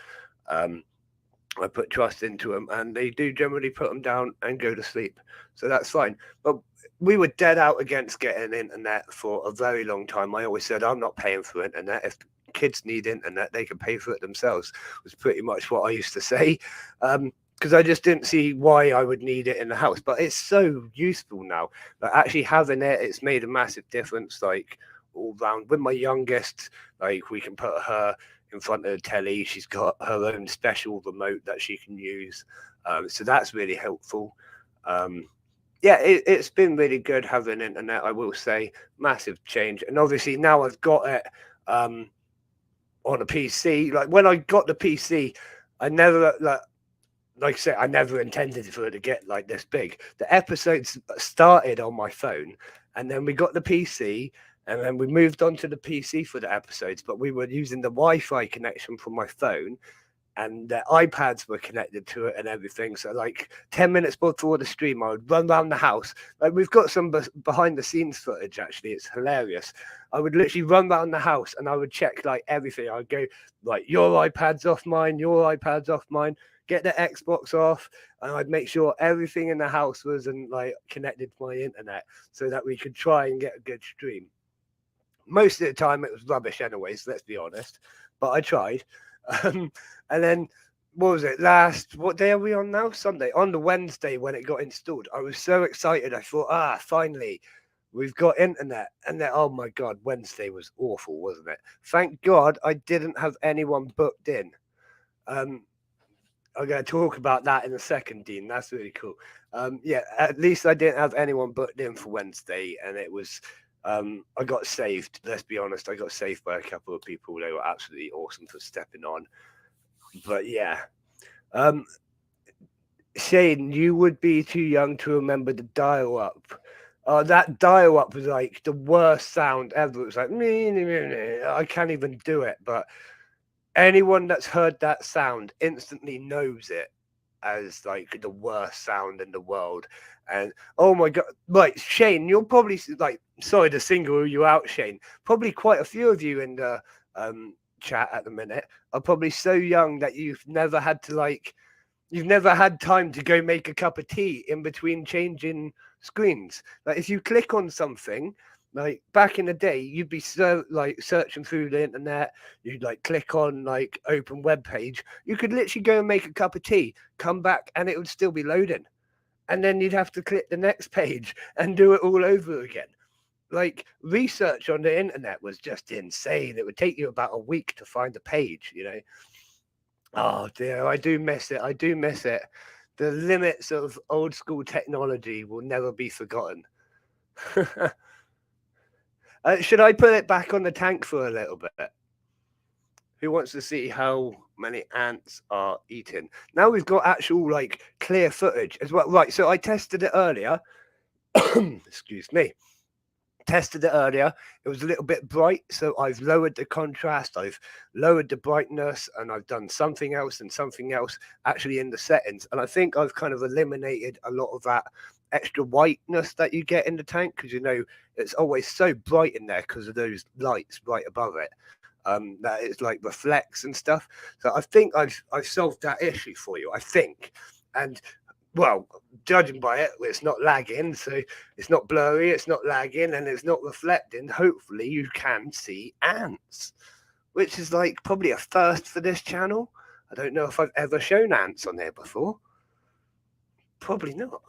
Speaker 2: I put trust into them, and they do generally put them down and go to sleep. So that's fine. But we were dead out against getting internet for a very long time. I always said, I'm not paying for internet. If kids need internet, they can pay for it themselves, was pretty much what I used to say. Because I just didn't see why I would need it in the house. But it's so useful now. Like, actually having it, it's made a massive difference, like all round. With my youngest, like we can put her in front of the telly. She's got her own special remote that she can use. So that's really helpful. Yeah, it's been really good having internet, I will say. Massive change. And obviously now I've got it on a PC. Like when I got the PC, I never, like I said, I never intended for it to get like this big. The episodes started on my phone, and then we got the PC, and then we moved on to the PC for the episodes, but we were using the Wi-Fi connection from my phone, and the iPads were connected to it and everything. So like 10 minutes before the stream, I would run around the house. Like we've got some behind the scenes footage, actually. It's hilarious. I would literally run around the house and I would check like everything. I'd go like, your iPad's off mine, your iPad's off mine, get the Xbox off, and I'd make sure everything in the house was like connected to my internet so that we could try and get a good stream. Most of the time it was rubbish anyways, let's be honest, but I tried. And then what was it, what day are we on now? Sunday. On the Wednesday when it got installed, I was so excited. I thought, finally we've got internet. And then, oh my god, Wednesday was awful, wasn't it? Thank god I didn't have anyone booked in. I'm going to talk about that in a second, Dean. That's really cool. Yeah, at least I didn't have anyone booked in for Wednesday, and it was I got saved. Let's be honest, I got saved by a couple of people. They were absolutely awesome for stepping on. But yeah, Shane, you would be too young to remember the dial-up. That dial-up was like the worst sound ever. It was like I can't even do it. But anyone that's heard that sound instantly knows it as like the worst sound in the world. And oh my god, like Shane, you're probably like, sorry to single you out, Shane. Probably quite a few of you in the chat at the minute are probably so young that you've never had time to go make a cup of tea in between changing screens. Like if you click on something, like back in the day, you'd be like searching through the internet, you'd like click on like open web page, you could literally go and make a cup of tea, come back, and it would still be loading. And then you'd have to click the next page and do it all over again. Like research on the internet was just insane. It would take you about a week to find a page, you know. Oh dear, I do miss it. I do miss it. The limits of old school technology will never be forgotten. Should I put it back on the tank for a little bit? Who wants to see how many ants are eating? Now we've got actual like clear footage as well. Right, so I tested it earlier. Excuse me. Tested it earlier. It was a little bit bright, so I've lowered the contrast, I've lowered the brightness, and I've done something else and something else actually in the settings. And I think I've kind of eliminated a lot of that extra whiteness that you get in the tank, because you know it's always so bright in there because of those lights right above it. That it's like reflects and stuff. So I think I've solved that issue for you, I think. And well, judging by it, it's not lagging, so it's not blurry, it's not lagging, and it's not reflecting. Hopefully you can see ants, which is like probably a first for this channel. I don't know if I've ever shown ants on there before. Probably not.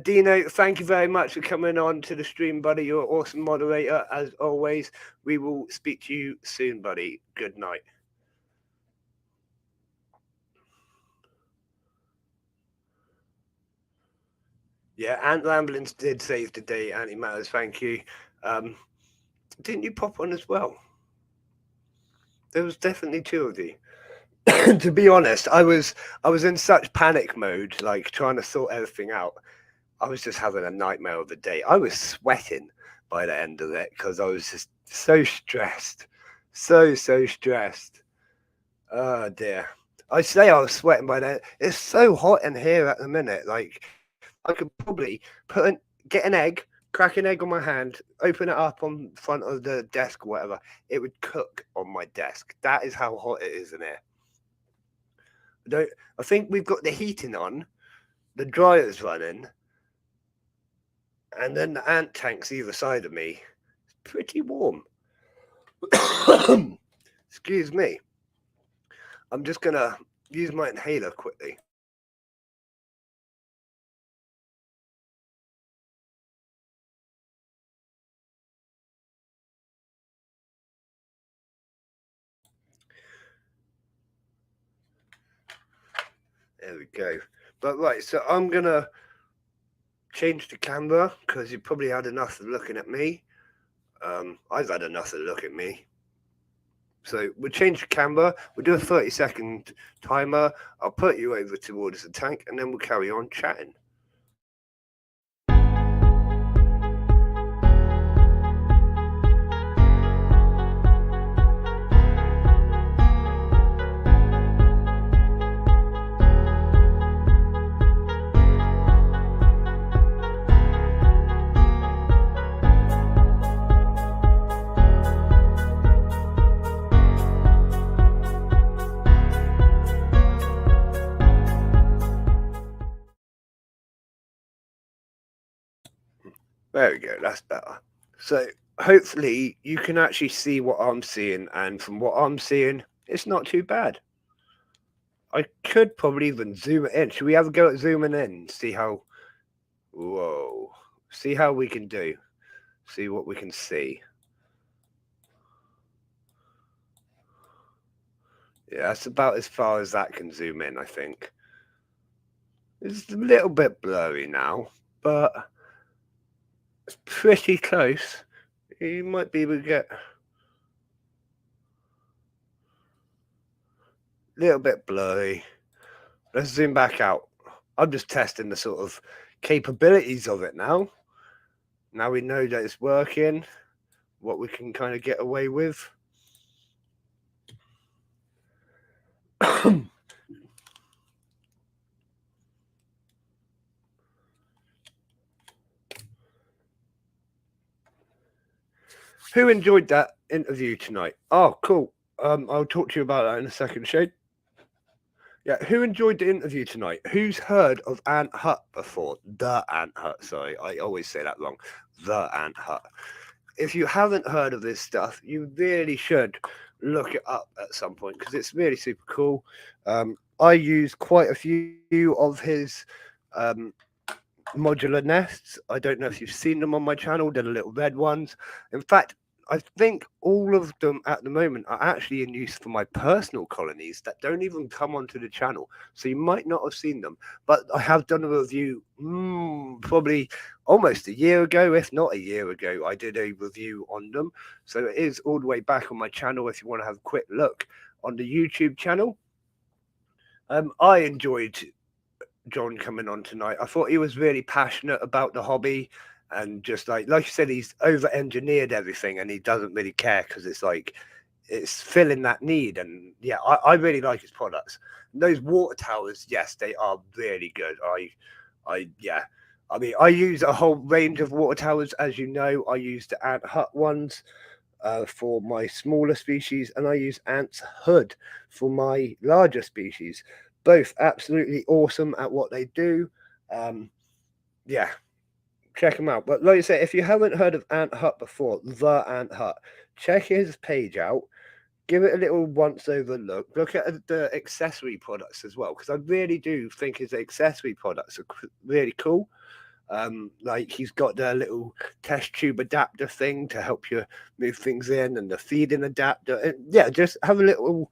Speaker 2: Dino, thank you very much for coming on to the stream, buddy. You're an awesome moderator, as always. We will speak to you soon, buddy. Good night. Yeah, Ant Ramblings did save the day, Antimatters, thank you. Didn't you pop on as well? There was definitely two of you. To be honest, I was in such panic mode, like trying to sort everything out. I was just having a nightmare of the day. I was sweating by the end of it because I was just so stressed. So stressed. Oh dear. I say I was sweating by then. It's so hot in here at the minute. Like I could probably get an egg, crack an egg on my hand, open it up on front of the desk or whatever. It would cook on my desk. That is how hot it is in here. I think we've got the heating on, the dryer's running, and then the ant tank's either side of me. It's pretty warm. Excuse me. I'm just going to use my inhaler quickly. There we go. But right, so I'm going to change the camera because you probably had enough of looking at me. I've had enough of looking at me. So we'll change the camera. We'll do a 30-second timer. I'll put you over towards the tank and then we'll carry on chatting. There we go, that's better. So hopefully you can actually see what I'm seeing, and from what I'm seeing, it's not too bad. I could probably even zoom it in. Should we have a go at zooming in? See how... Whoa. See how we can do. See what we can see. Yeah, that's about as far as that can zoom in, I think. It's a little bit blurry now, but... it's pretty close. You might be able to get a little bit blurry. Let's zoom back out. I'm just testing the sort of capabilities of it now. Now we know that it's working, what we can kind of get away with. Who enjoyed that interview tonight? Oh, cool. I'll talk to you about that in a second, Shade. Yeah, who enjoyed the interview tonight? Who's heard of Ant Hut before? The Ant Hut, sorry. I always say that wrong. The Ant Hut. If you haven't heard of this stuff, you really should look it up at some point because it's really super cool. I use quite a few of his modular nests. I don't know if you've seen them on my channel. They're the little red ones. In fact, I think all of them at the moment are actually in use for my personal colonies that don't even come onto the channel. So you might not have seen them, but I have done a review probably almost a year ago, if not a year ago. I did a review on them. So it is all the way back on my channel if you want to have a quick look on the YouTube channel. I enjoyed John coming on tonight. I thought he was really passionate about the hobby. And just like you said, he's over-engineered everything and he doesn't really care because it's like, it's filling that need. And yeah, I really like his products. And those water towers, yes, they are really good. I mean, I use a whole range of water towers. As you know, I use the Ant Hut ones for my smaller species, and I use Ant's Hood for my larger species. Both absolutely awesome at what they do. Yeah. Check him out. But like I say, if you haven't heard of Ant Hut before, the Ant Hut, check his page out. give it a little once over look. Look at the accessory products as well, because I really do think his accessory products are really cool. Like he's got the little test tube adapter thing to help you move things in, and the feeding adapter. And yeah, just have a little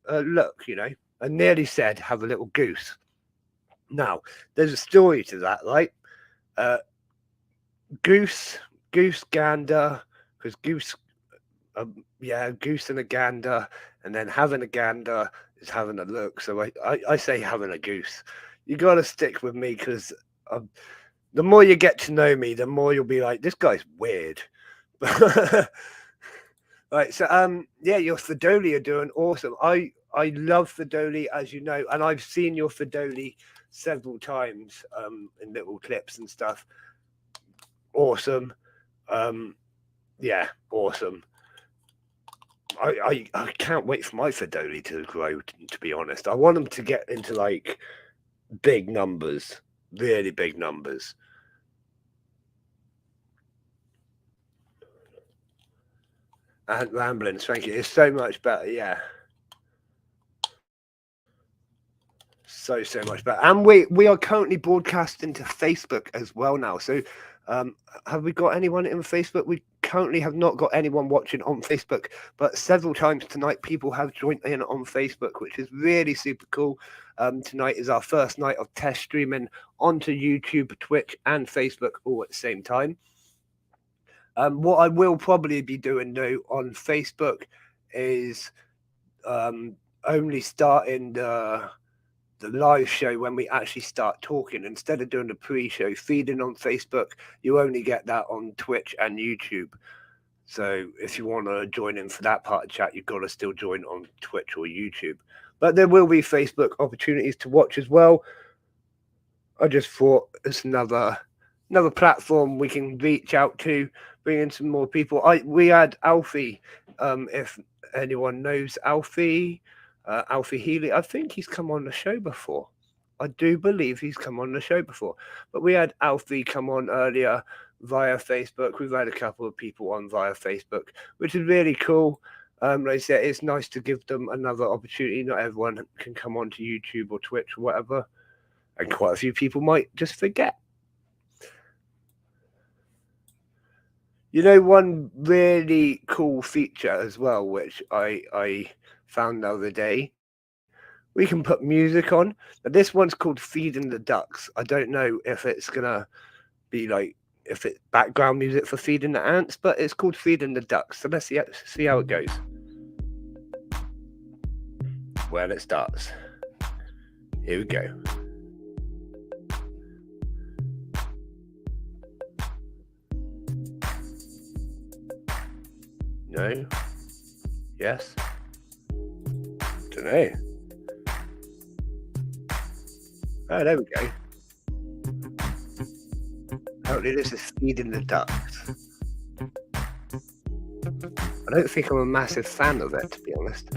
Speaker 2: look. You know, I nearly said have a little goose. Now, there's a story to that, right? Goose, gander, because goose, goose and a gander, and then having a gander is having a look. So I say having a goose. You got to stick with me, because the more you get to know me, the more you'll be like, this guy's weird. Right, so yeah, your Fedoli are doing awesome. I love Fedoli, as you know, and I've seen your Fedoli several times in little clips and stuff. Awesome. Yeah, awesome. I can't wait for my Fedoli to grow, to be honest. I want them to get into like big numbers, really big numbers. And ramblings, thank you. It's so much better, yeah. So much better. And we are currently broadcasting to Facebook as well now. So have we got anyone in Facebook? We currently have not got anyone watching on Facebook, but several times tonight people have joined in on Facebook, which is really super cool. Tonight is our first night of test streaming onto YouTube, Twitch, and Facebook all at the same time. What I will probably be doing though on Facebook is only starting the live show when we actually start talking. Instead of doing the pre-show feeding on Facebook, you only get that on Twitch and YouTube. So if you want to join in for that part of chat, you've got to still join on Twitch or YouTube. But there will be Facebook opportunities to watch as well. I just thought it's another platform we can reach out to, bring in some more people. We had Alfie, if anyone knows Alfie. Alfie Healy, I think he's come on the show before. I do believe he's come on the show before. But we had Alfie come on earlier via Facebook. We've had a couple of people on via Facebook, which is really cool. Like I said, it's nice to give them another opportunity. Not everyone can come on to YouTube or Twitch or whatever. And quite a few people might just forget. You know, one really cool feature as well, which I found the other day, we can put music on. Now, this one's called Feeding the Ducks. I don't know if it's gonna be like, if it's background music for feeding the ants, but it's called Feeding the Ducks. So let's see how it goes. Well, it starts. Here we go. No. Yes. Don't know. Oh, there we go. Apparently this is Feeding the Ducks. I don't think I'm a massive fan of it, to be honest.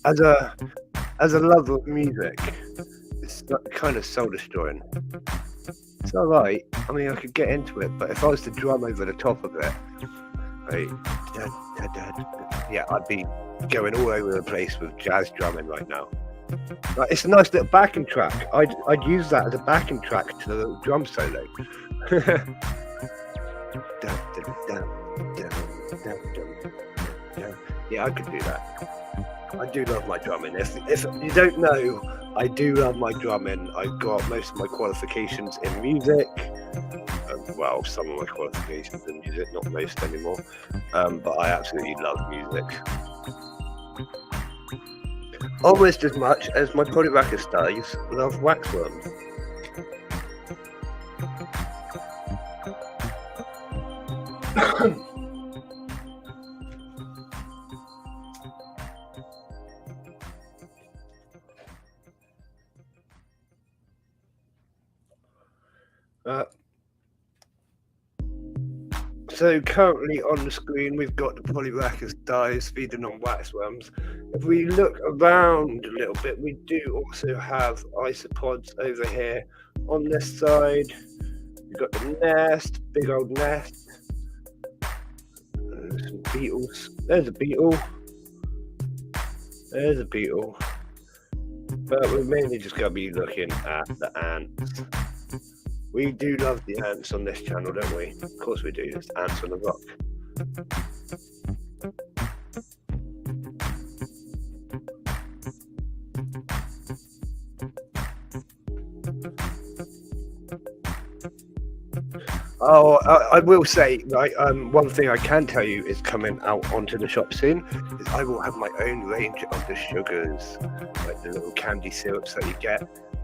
Speaker 2: As a lover of music, it's kind of soul destroying. It's all right. I mean, I could get into it, but if I was to drum over the top of it, yeah, I'd be going all over the place with jazz drumming right now. But it's a nice little backing track. I'd use that as a backing track to the drum solo. Yeah, I could do that. I do love my drumming. If you don't know, I do love my drumming. I've got most of my qualifications in music. Well, some of my qualifications in music, not most anymore. But I absolutely love music. Almost as much as my polyracker guys love waxworms. So currently on the screen we've got the Polyrachus dies feeding on waxworms. If we look around a little bit, we do also have isopods over here. On this side You've got the nest, big old nest. Some beetles. There's a beetle. There's a beetle. But we're mainly just going to be looking at the ants. We do love the ants on this channel, don't we? Of course we do. It's ants on the rock. Oh, I will say, right, one thing I can tell you is coming out onto the shop soon is I will have my own range of the sugars, like the little candy syrups that you get.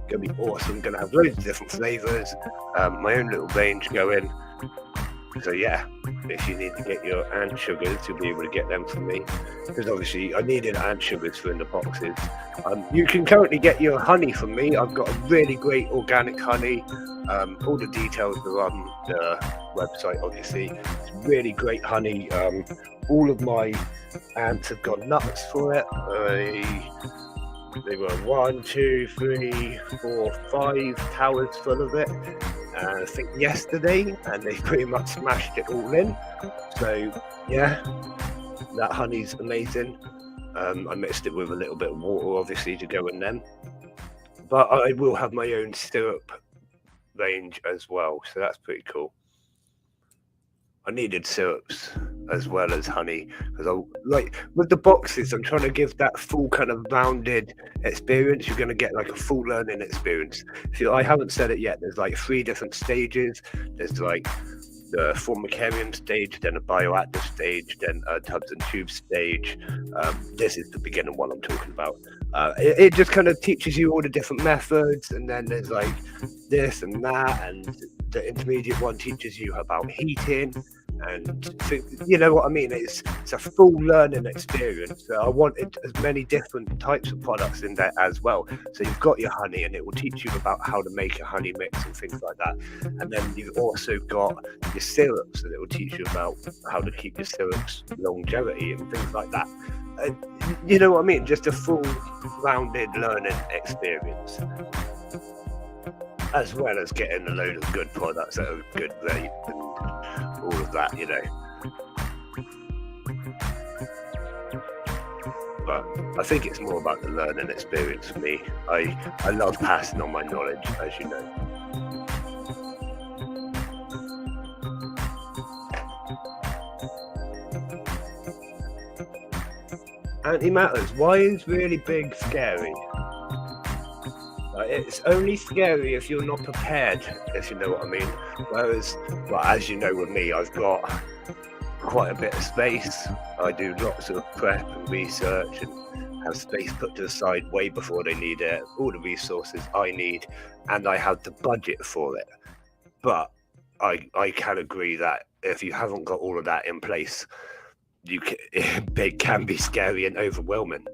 Speaker 2: Gonna be awesome. Gonna have loads of different flavors. My own little range going. So yeah, if you need to get your ant sugars, you'll be able to get them from me. Because obviously I needed ant sugars for in the boxes. You can currently get your honey from me. I've got a really great organic honey. All the details are on the website, obviously. It's really great honey. All of my ants have gone nuts for it. They were 1, 2, 3, 4, 5 towers full of it. I think yesterday, and they pretty much smashed it all in. So yeah, that honey's amazing. I mixed it with a little bit of water, obviously, to go in them. But I will have my own syrup range as well, so that's pretty cool. I needed syrups as well as honey because I like with the boxes. I'm trying to give that full kind of rounded experience. You're going to get like a full learning experience. So I haven't said it yet. There's like 3 different stages. There's like the formicarium stage, then a bioactive stage, then a tubs and tubes stage. This is the beginning one I'm talking about. It just kind of teaches you all the different methods, and then there's like this and that, and the intermediate one teaches you about heating, and you know what I mean. It's a full learning experience. So I wanted as many different types of products in there as well. So you've got your honey, and it will teach you about how to make a honey mix and things like that. And then you've also got your syrups, and it will teach you about how to keep your syrups longevity and things like that. You know what I mean? Just a full rounded learning experience, as well as getting a load of good products at a good rate and all of that, you know. But I think it's more about the learning experience for me. I love passing on my knowledge, as you know. Antimatters, why is really big scary? It's only scary if you're not prepared, if you know what I mean. Whereas, well, as you know with me, I've got quite a bit of space. I do lots of prep and research and have space put to the side way before they need it, all the resources I need, and I have the budget for it. But I can agree that if you haven't got all of that in place, it can be scary and overwhelming.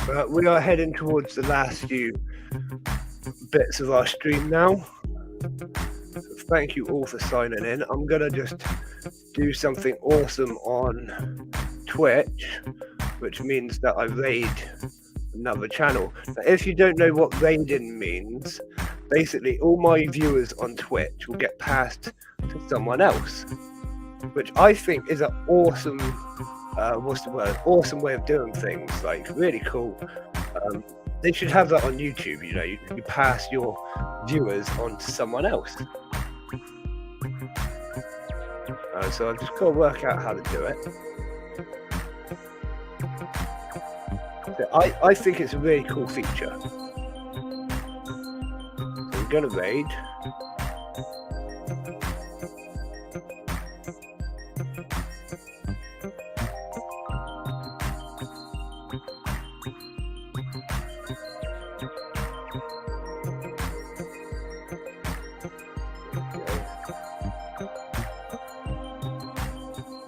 Speaker 2: But we are heading towards the last few bits of our stream now. So thank you all for signing in. I'm going to just do something awesome on Twitch, which means that I raid another channel. Now, if you don't know what raiding means, basically all my viewers on Twitch will get passed to someone else, which I think is an awesome awesome way of doing things. Like, really cool. They should have that on YouTube. You know, you pass your viewers on to someone else. So I've just got to work out how to do it. So I think it's a really cool feature. So I'm gonna raid.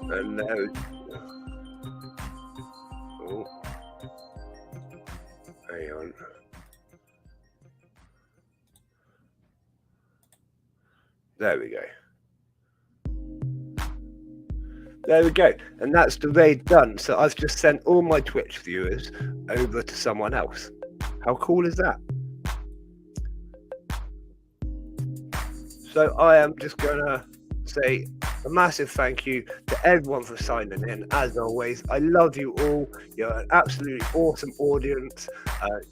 Speaker 2: And now, Hang on. There we go. There we go. And that's the raid done. So I've just sent all my Twitch viewers over to someone else. How cool is that? So I am just going to say a massive thank you to everyone for signing in. As always, I love you all. You're an absolutely awesome audience.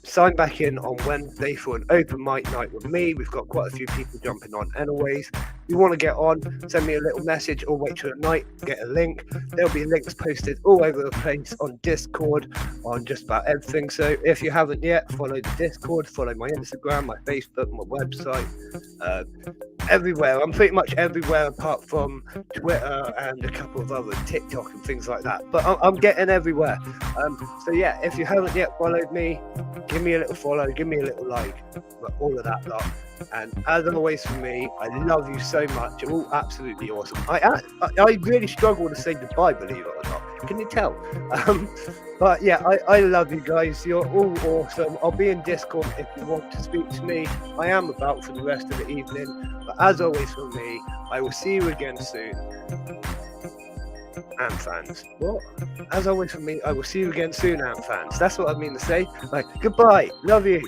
Speaker 2: Sign back in on Wednesday for an open mic night with me. We've got quite a few people jumping on anyways. If you want to get on, send me a little message or wait till the night, get a link. There'll be links posted all over the place on Discord, on just about everything. So if you haven't yet, follow the Discord, follow my Instagram, my Facebook, my website, everywhere. I'm pretty much everywhere apart from Twitter and a couple of other TikTok and things like that. But I'm getting everywhere. So yeah, if you haven't yet followed me, give me a little follow, give me a little like, all of that lot. And as always for me, I love you so much. You're all absolutely awesome. I really struggle to say goodbye, believe it or not. Can you tell? But yeah, I love you guys. You're all awesome. I'll be in Discord if you want to speak to me. I am about for the rest of the evening. But as always for me, I will see you again soon. Ant fans. What? As always for me, I will see you again soon, Ant fans. That's what I mean to say. Like, goodbye. Love you.